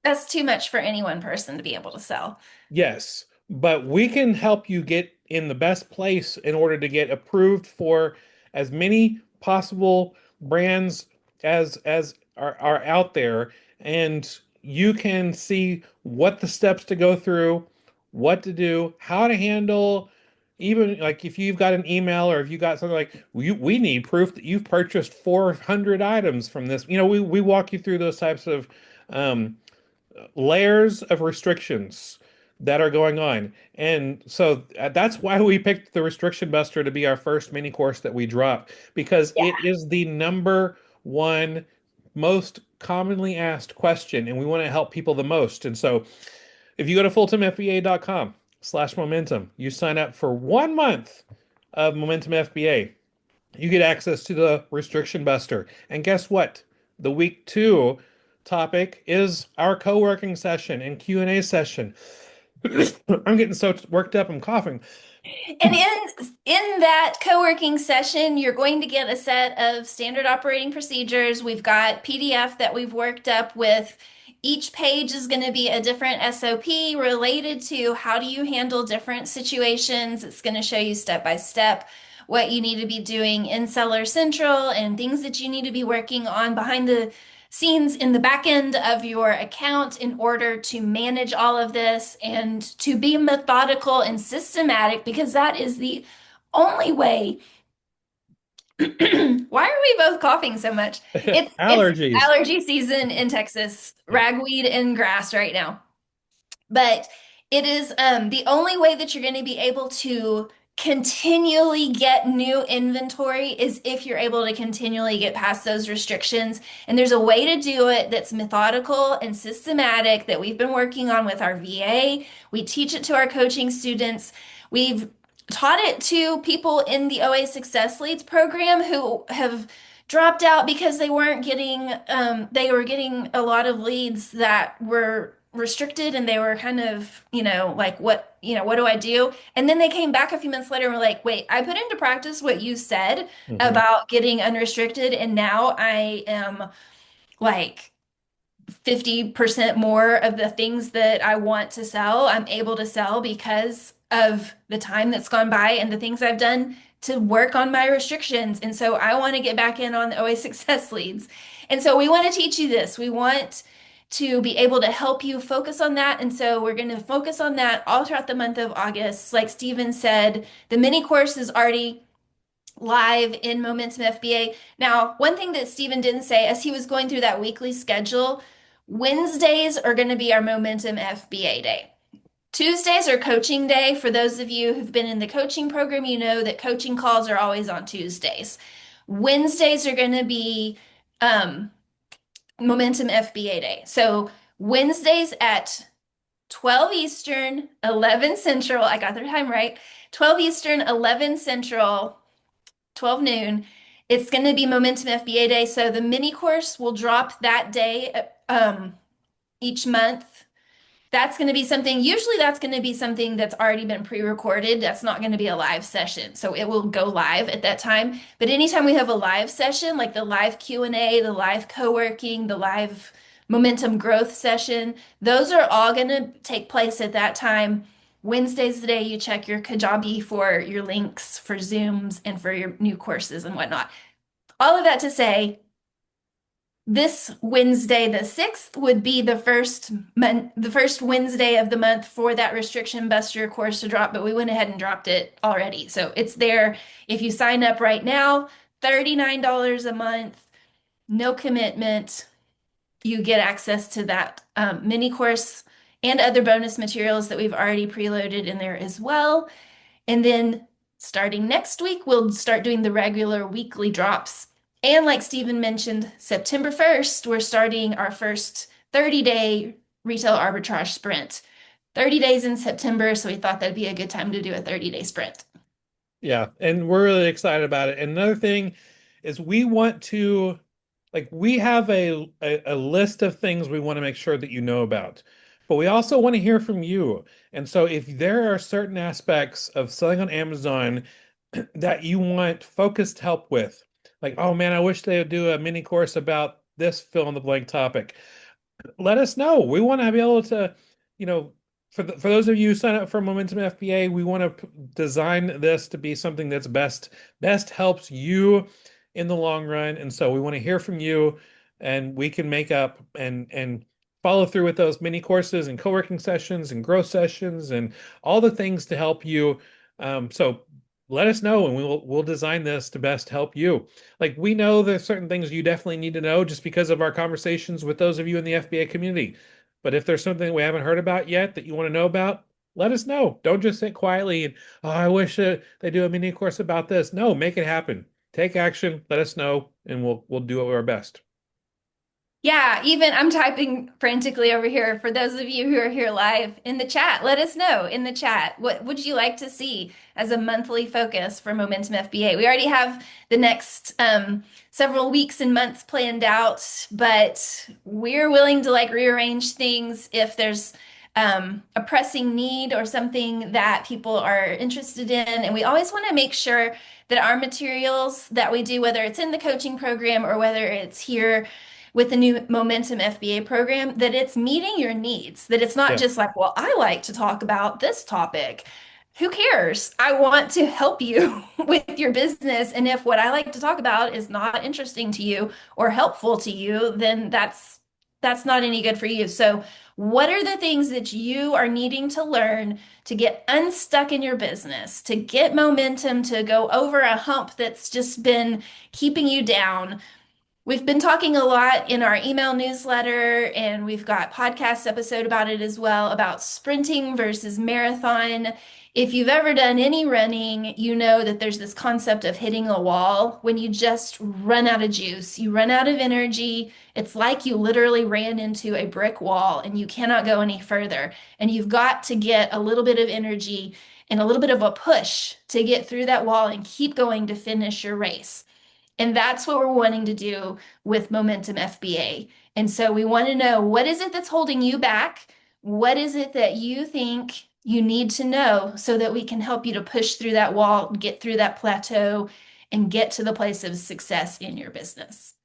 That's too much for any one person to be able to sell. Yes, but we can help you get in the best place in order to get approved for as many possible brands as are out there, and you can see what the steps to go through, what to do, how to handle, even like if you've got an email or if you got something like we need proof that you've purchased 400 items from this. We walk you through those types of um, layers of restrictions that are going on. And so that's why we picked the Restriction Buster to be our first mini course that we drop, because Yeah. it is the number one most commonly asked question, and we want to help people the most. And so if you go to fulltimefba.com/momentum, you sign up for 1 month of Momentum FBA, you get access to the Restriction Buster. And guess what? The week two topic is our co-working session and Q&A session. I'm getting so worked up, I'm coughing. And in that co-working session, you're going to get a set of standard operating procedures. We've got PDF that we've worked up with. Each page is going to be a different SOP related to how do you handle different situations. It's going to show you step by step what you need to be doing in Seller Central and things that you need to be working on behind the scenes in the back end of your account in order to manage all of this and to be methodical and systematic because that is the only way. Why are we both coughing so much? It's Allergies. allergy season in Texas, ragweed and grass right now. But it is the only way that you're going to be able to continually get new inventory is if you're able to continually get past those restrictions. And there's a way to do it that's methodical and systematic that we've been working on with our VA. We teach it to our coaching students. We've taught it to people in the OA Success Leads program who have dropped out because they were getting a lot of leads that were restricted and they were kind of, like what do I do? And then they came back a few months later and were like, wait, I put into practice what you said Mhm. about getting unrestricted, and now I am like 50% more of the things that I want to sell, I'm able to sell because of the time that's gone by and the things I've done to work on my restrictions. And so I want to get back in on the OA Success Leads. And so we want to teach you this. We want to be able to help you focus on that. And so we're going to focus on that all throughout the month of August. Like Steven said, the mini course is already live in Momentum FBA. Now, one thing that Steven didn't say as he was going through that weekly schedule Wednesdays are going to be our Momentum FBA day. Tuesdays are coaching day. For those of you who've been in the coaching program, you know that coaching calls are always on Tuesdays. Wednesdays are going to be um, Momentum FBA day. So Wednesdays at 12 Eastern, 11 Central. I got the time right. 12 Eastern, 11 Central, 12 noon. It's going to be Momentum FBA day. So the mini course will drop that day each month. That's going to be something, usually that's going to be something that's already been pre-recorded. That's not going to be a live session. So it will go live at that time. But anytime we have a live session, like the live Q&A, the live co-working, the live momentum growth session, those are all going to take place at that time. Wednesday's the day you check your Kajabi for your links for Zooms and for your new courses and whatnot. All of that to say, this Wednesday, the 6th, would be the first Wednesday of the month for that restriction buster course to drop, but we went ahead and dropped it already. So it's there. If you sign up right now, $39 a month, no commitment. You get access to that mini course and other bonus materials that we've already preloaded in there as well. And then starting next week, we'll start doing the regular weekly drops. And like Stephen mentioned, September 1st, we're starting our first 30-day retail arbitrage sprint. 30 days in September, so we thought that'd be a good time to do a 30-day sprint. Yeah, and we're really excited about it. And another thing is we want to we have a list of things we want to make sure that you know about. But we also want to hear from you. And so if there are certain aspects of selling on Amazon that you want focused help with, like, oh man, I wish they would do a mini course about this fill in the blank topic, let us know. We want to be able to, you know, for those of you who sign up for Momentum FBA, we want to design this to be something that's best helps you in the long run. And so we want to hear from you, and we can make up and follow through with those mini courses and co-working sessions and growth sessions and all the things to help you. So let us know, and we'll design this to best help you. Like, we know there's certain things you definitely need to know just because of our conversations with those of you in the FBA community. But if there's something we haven't heard about yet that you want to know about, let us know. Don't just sit quietly and, oh, I wish they do a mini course about this. No, make it happen. Take action. Let us know, and we'll do our best. Yeah, even I'm typing frantically over here. For those of you who are here live in the chat, let us know in the chat. What would you like to see as a monthly focus for Momentum FBA? We already have the next several weeks and months planned out, but we're willing to like rearrange things if there's a pressing need or something that people are interested in. And we always want to make sure that our materials that we do, whether it's in the coaching program or whether it's here with the new Momentum FBA program, that it's meeting your needs, that it's not Yeah. just like, well, I like to talk about this topic. Who cares? I want to help you with your business. And if what I like to talk about is not interesting to you or helpful to you, then that's not any good for you. So, what are the things that you are needing to learn to get unstuck in your business, to get momentum, to go over a hump that's just been keeping you down? We've been talking a lot in our email newsletter, and we've got podcast episode about it as well, about sprinting versus marathon. If you've ever done any running, you know that there's this concept of hitting a wall when you just run out of juice. You run out of energy. It's like you literally ran into a brick wall and you cannot go any further. And you've got to get a little bit of energy and a little bit of a push to get through that wall and keep going to finish your race. And that's what we're wanting to do with Momentum FBA. And so we want to know, what is it that's holding you back? What is it that you think you need to know so that we can help you to push through that wall, get through that plateau, and get to the place of success in your business?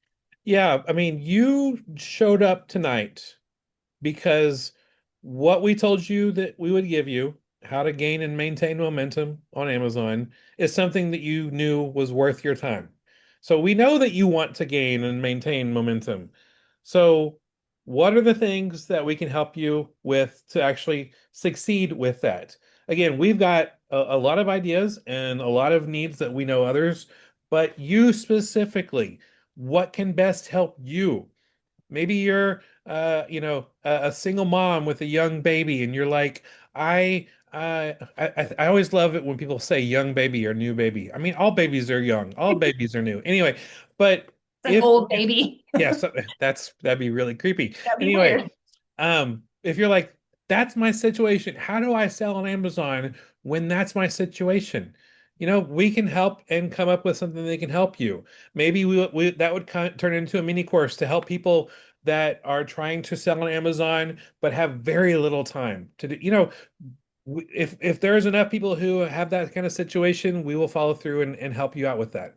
Yeah, I mean, you showed up tonight because what we told you that we would give you, how to gain and maintain momentum on Amazon, is something that you knew was worth your time. So we know that you want to gain and maintain momentum. So what are the things that we can help you with to actually succeed with that? Again, we've got a lot of ideas and a lot of needs that we know others, but you specifically, what can best help you? Maybe you're a single mom with a young baby, and you're like, I always love it when people say young baby or new baby. I mean, all babies are young, all babies are new. Anyway, but It's an old baby. yes, that'd be really creepy. That'd be Anyway, weird. if you're like, that's my situation, how do I sell on Amazon when that's my situation? We can help and come up with something that can help you. Maybe we that would turn into a mini course to help people that are trying to sell on Amazon but have very little time to do. If there's enough people who have that kind of situation, we will follow through and help you out with that.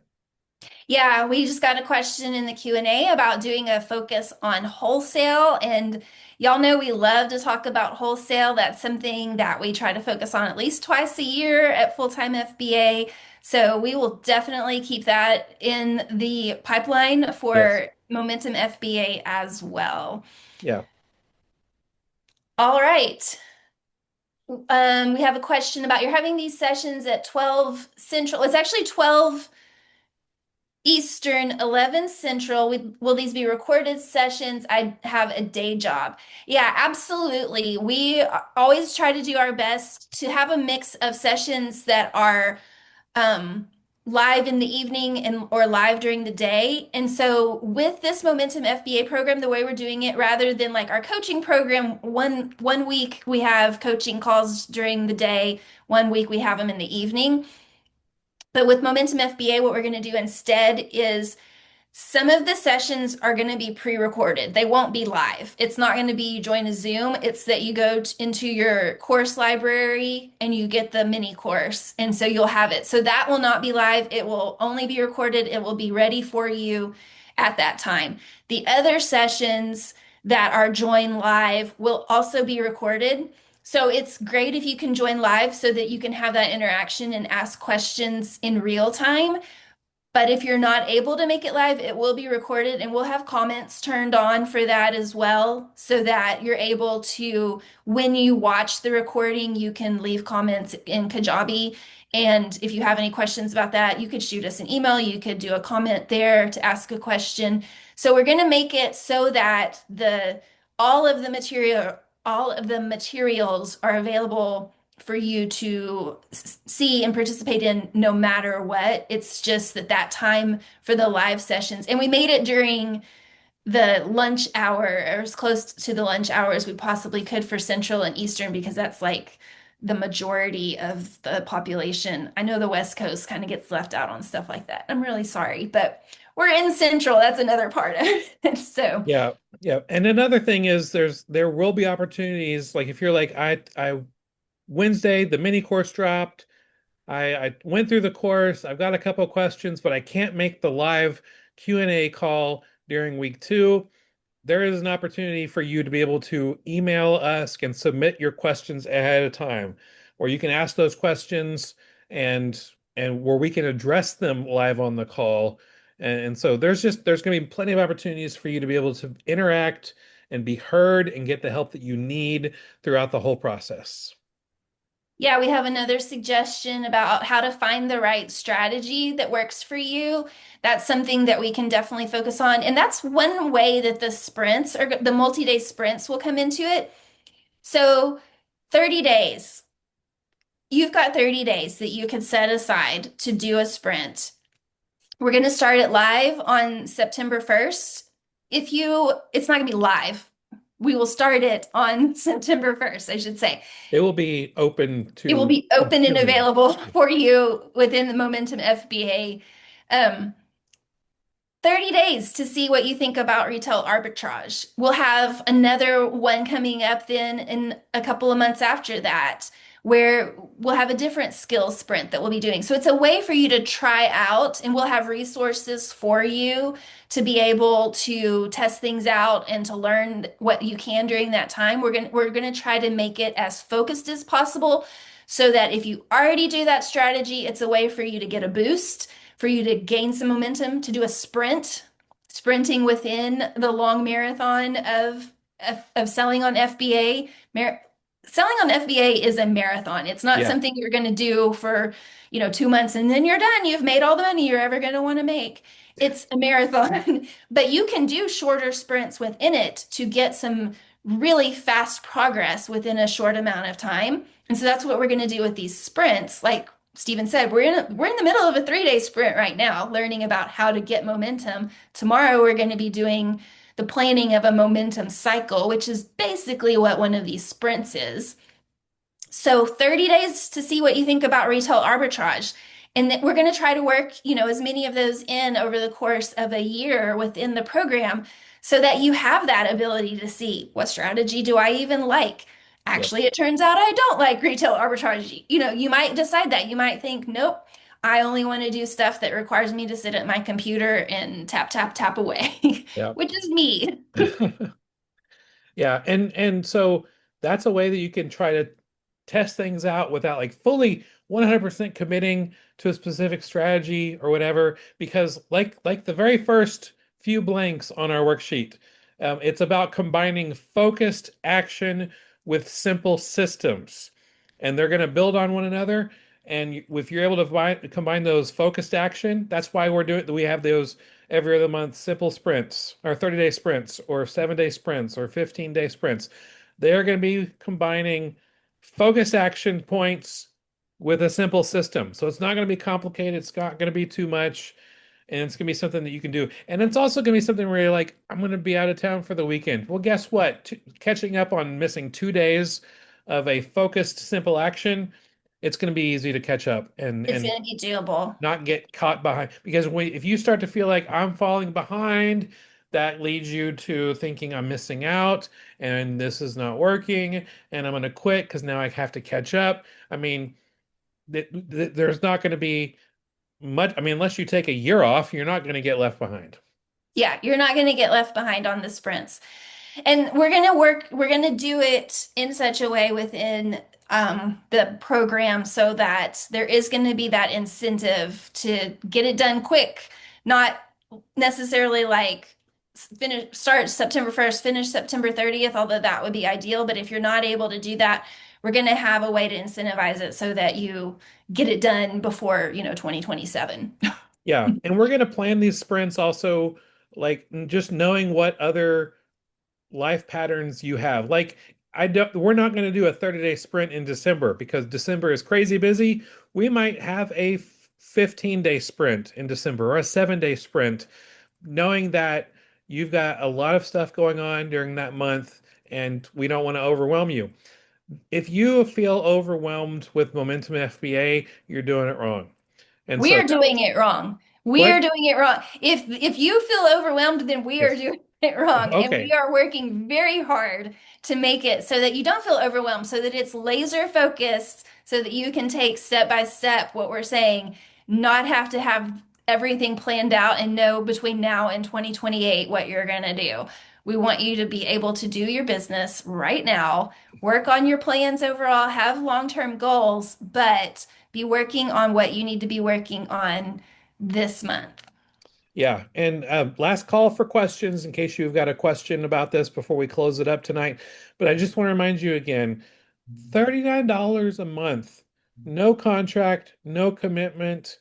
Yeah, we just got a question in the Q&A about doing a focus on wholesale. And y'all know we love to talk about wholesale. That's something that we try to focus on at least twice a year at Full-Time FBA. So we will definitely keep that in the pipeline Yes. for Momentum FBA as well. Yeah. All right. We have a question about you're having these sessions at 12 Central. It's actually 12 Eastern, 11 Central. Will these be recorded sessions? I have a day job. Yeah, absolutely. We always try to do our best to have a mix of sessions that are um, live in the evening and or live during the day. And so with this Momentum FBA program, the way we're doing it, rather than like our coaching program, one week we have coaching calls during the day, one week we have them in the evening. But with Momentum FBA, what we're going to do instead is some of the sessions are going to be pre-recorded. They won't be live. It's not going to be you join a Zoom. It's that you go into your course library and you get the mini course. And so you'll have it. So that will not be live. It will only be recorded. It will be ready for you at that time. The other sessions that are join live will also be recorded. So it's great if you can join live so that you can have that interaction and ask questions in real time. But if you're not able to make it live, it will be recorded and we'll have comments turned on for that as well, so that you're able to, when you watch the recording, you can leave comments in Kajabi. And if you have any questions about that, you could shoot us an email, you could do a comment there to ask a question. So we're going to make it so that the all of the material, all of the materials are available for you to see and participate in no matter what. It's just that that time for the live sessions, and we made it during the lunch hour, or as close to the lunch hour as we possibly could for Central and Eastern, because that's like the majority of the population. I know the West Coast kind of gets left out on stuff like that. I'm really sorry, but we're in Central. That's another part of it. So Yeah, yeah. And another thing is there will be opportunities like if you're like I Wednesday the mini course dropped. I went through the course. I've got a couple of questions, but I can't make the live Q&A call during week 2. There is an opportunity for you to be able to email us and submit your questions ahead of time, or you can ask those questions and where we can address them live on the call. And so there's going to be plenty of opportunities for you to be able to interact and be heard and get the help that you need throughout the whole process. yeah, we have another suggestion about how to find the right strategy that works for you. That's something that we can definitely focus on. And that's one way that the sprints or the multi-day sprints will come into it. So 30 days. You've got 30 days that you could set aside to do a sprint. We're going to start it live on September 1st. It's not going to be live. We will start it on September 1st, I should say. It will be open It will to be open and consumers. available for you within the Momentum FBA. Um, 30 days to see what you think about retail arbitrage. We'll have another one coming up then in a couple of months after that, where we'll have a different skill sprint that we'll be doing. So it's a way for you to try out, and we'll have resources for you to be able to test things out and to learn what you can during that time. We're gonna try to make it as focused as possible so that if you already do that strategy, it's a way for you to get a boost, for you to gain some momentum, to do a sprint, sprinting within the long marathon of selling on FBA, selling on FBA is a marathon. It's not Yeah. something you're going to do for, 2 months and then you're done. You've made all the money you're ever going to want to make. It's a marathon, but you can do shorter sprints within it to get some really fast progress within a short amount of time. And so that's what we're going to do with these sprints. Like Stephen said, we're in the middle of a 3-day sprint right now, learning about how to get momentum. Tomorrow we're going to be doing the planning of a momentum cycle, which is basically what one of these sprints is. So 30 days to see what you think about retail arbitrage. And we're going to try to work, as many of those in over the course of a year within the program so that you have that ability to see what strategy do I even like? Yep. Actually, it turns out I don't like retail arbitrage. You might decide that. You might think, nope, I only want to do stuff that requires me to sit at my computer and tap, tap, tap away, Yep. which is me. Yeah, and so that's a way that you can try to test things out without like fully 100% committing to a specific strategy or whatever, because like the very first few blanks on our worksheet, it's about combining focused action with simple systems, and they're going to build on one another. And if you're able to combine those focused action, that's why we have those every other month simple sprints or 30-day sprints or 7-day sprints or 15-day sprints. They're going to be combining focused action points with a simple system. So it's not going to be complicated. It's not going to be too much. And it's going to be something that you can do. And it's also going to be something where you're like, I'm going to be out of town for the weekend. Well, guess what? Catching up on missing 2 days of a focused, simple action, it's going to be easy to catch up It's and going to be doable. not get caught behind, because if you start to feel like I'm falling behind, that leads you to thinking I'm missing out and this is not working and I'm going to quit because now I have to catch up. I mean, there's not going to be much. I mean, unless you take a year off, you're not going to get left behind. Yeah, you're not going to get left behind on the sprints. And we're going to do it in such a way within the program so that there is going to be that incentive to get it done quick, not necessarily like start September 1st, finish September 30th, although that would be ideal. But if you're not able to do that, we're going to have a way to incentivize it so that you get it done before, 2027. Yeah, and we're going to plan these sprints also, like just knowing what other life patterns you have. Like we're not going to do a 30-day sprint in December because December is crazy busy. We might have a 15-day sprint in December or a 7-day sprint, knowing that you've got a lot of stuff going on during that month and we don't want to overwhelm you. If you feel overwhelmed with Momentum FBA, you're doing it wrong. And so We're doing it wrong. We're what? doing it wrong. If you feel overwhelmed, then we are Yes. doing it wrong. And we Okay. are working very hard to make it so that you don't feel overwhelmed, so that it's laser focused, so that you can take step by step what we're saying, not have to have everything planned out and know between now and 2028 what you're going to do. We want you to be able to do your business right now, work on your plans overall, have long-term goals, but be working on what you need to be working on this month. Yeah. And last call for questions in case you've got a question about this before we close it up tonight. But I just want to remind you again, $39 a month, no contract, no commitment.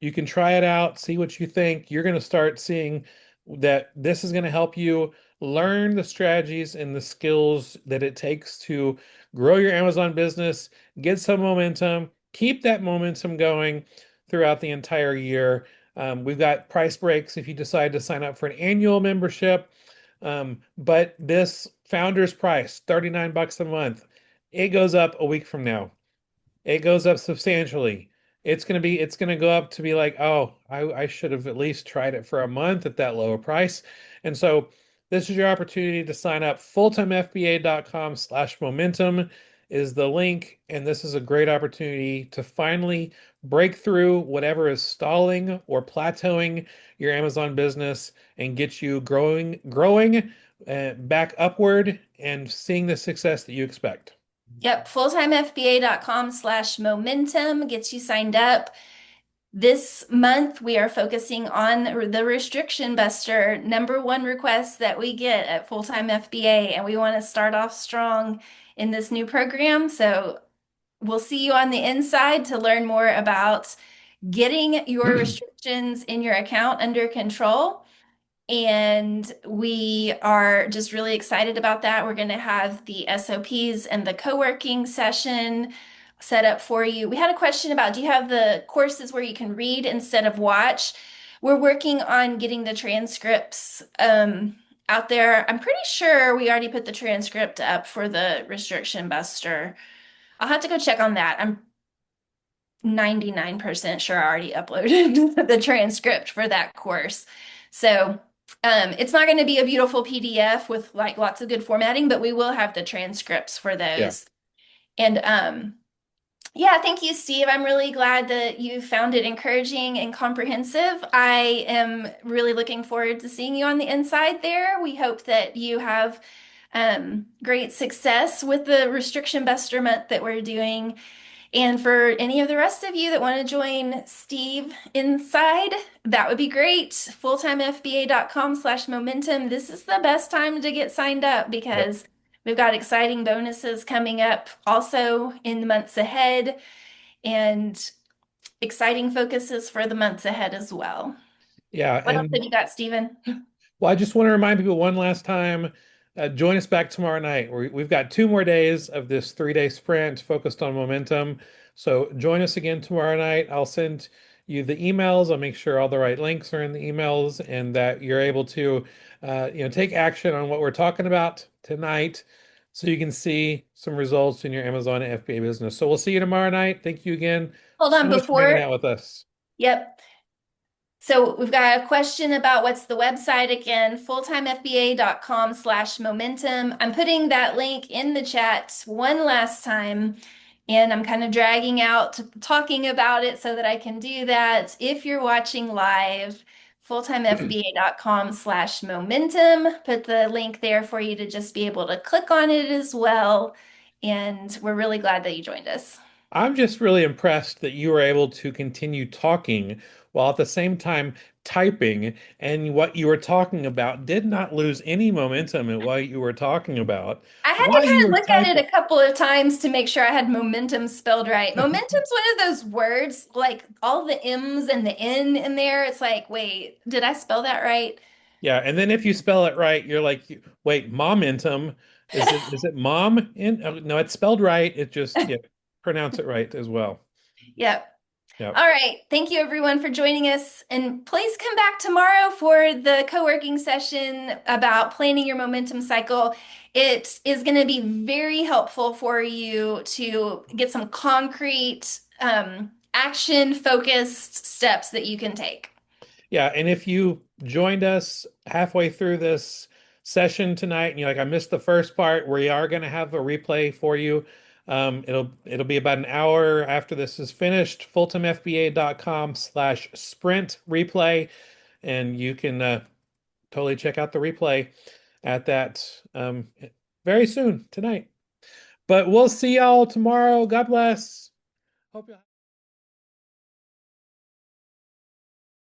You can try it out, see what you think. You're going to start seeing that this is going to help you learn the strategies and the skills that it takes to grow your Amazon business, get some momentum, keep that momentum going throughout the entire year. We've got price breaks if you decide to sign up for an annual membership. But this founder's price, 39 bucks a month, it goes up a week from now. It goes up substantially. It's gonna go up to be like, oh, I should have at least tried it for a month at that lower price. And so this is your opportunity to sign up. Fulltimefba.com/momentum is the link, and this is a great opportunity to finally break through whatever is stalling or plateauing your Amazon business and get you growing back upward and seeing the success that you expect. Yep, fulltimefba.com/momentum gets you signed up. This month, we are focusing on the restriction buster, number one request that we get at Full-Time FBA, and we want to start off strong in this new program. So we'll see you on the inside to learn more about getting your restrictions in your account under control. And we are just really excited about that. We're going to have the SOPs and the co-working session set up for you. We had a question about, do you have the courses where you can read instead of watch? We're working on getting the transcripts out there. I'm pretty sure we already put the transcript up for the restriction buster. I'll have to go check on that. I'm 99% sure I already uploaded the transcript for that course. So it's not going to be a beautiful PDF with like lots of good formatting, but we will have the transcripts for Yeah. those. And yeah, thank you, Steve. I'm really glad that you found it encouraging and comprehensive. I am really looking forward to seeing you on the inside there. We hope that you have great success with the restriction buster month that we're doing. And for any of the rest of you that want to join Steve inside, that would be great. Fulltimefba.com/momentum. This is the best time to get signed up Yep. because we've got exciting bonuses coming up also in the months ahead and exciting focuses for the months ahead as well. Yeah. What else And have you got, Stephen? well, I just want to remind people one last time, join us back tomorrow night. We've got 2 more days of this 3-day sprint focused on momentum. So join us again tomorrow night. I'll send you the emails. I'll make sure all the right links are in the emails and that you're able to, take action on what we're talking about tonight so you can see some results in your Amazon FBA business. So we'll see you tomorrow night. Thank you again Hold so on much for hanging before. out with us. Yep. So we've got a question about what's the website again, fulltimefba.com/momentum. I'm putting that link in the chat one last time, and I'm kind of dragging out talking about it so that I can do that. If you're watching live, fulltimefba.com/momentum. Put the link there for you to just be able to click on it as well. And we're really glad that you joined us. I'm just really impressed that you were able to continue talking while at the same time typing, and what you were talking about did not lose any momentum in what you were talking about I had to while you kind of were look at it typing. a couple of times to make sure I had momentum spelled right. Momentum's one of those words, like all the M's and the N in there. It's like, wait, did I spell that right? Yeah, and then if you spell it right, you're like, wait, momentum, is it mom in? Oh, no, it's spelled right. It just, yeah, pronounce it right as well. Yep. Yeah. All right. Thank you, everyone, for joining us. And please come back tomorrow for the co working session about planning your momentum cycle. It is going to be very helpful for you to get some concrete, action focused steps that you can take. Yeah, and if you joined us halfway through this session tonight and you're like, I missed the first part, we are going to have a replay for you. It'll be about an hour after this is finished. FultonFBA.com/sprint replay, and you can totally check out the replay at that very soon tonight. But we'll see y'all tomorrow. God bless. Hope you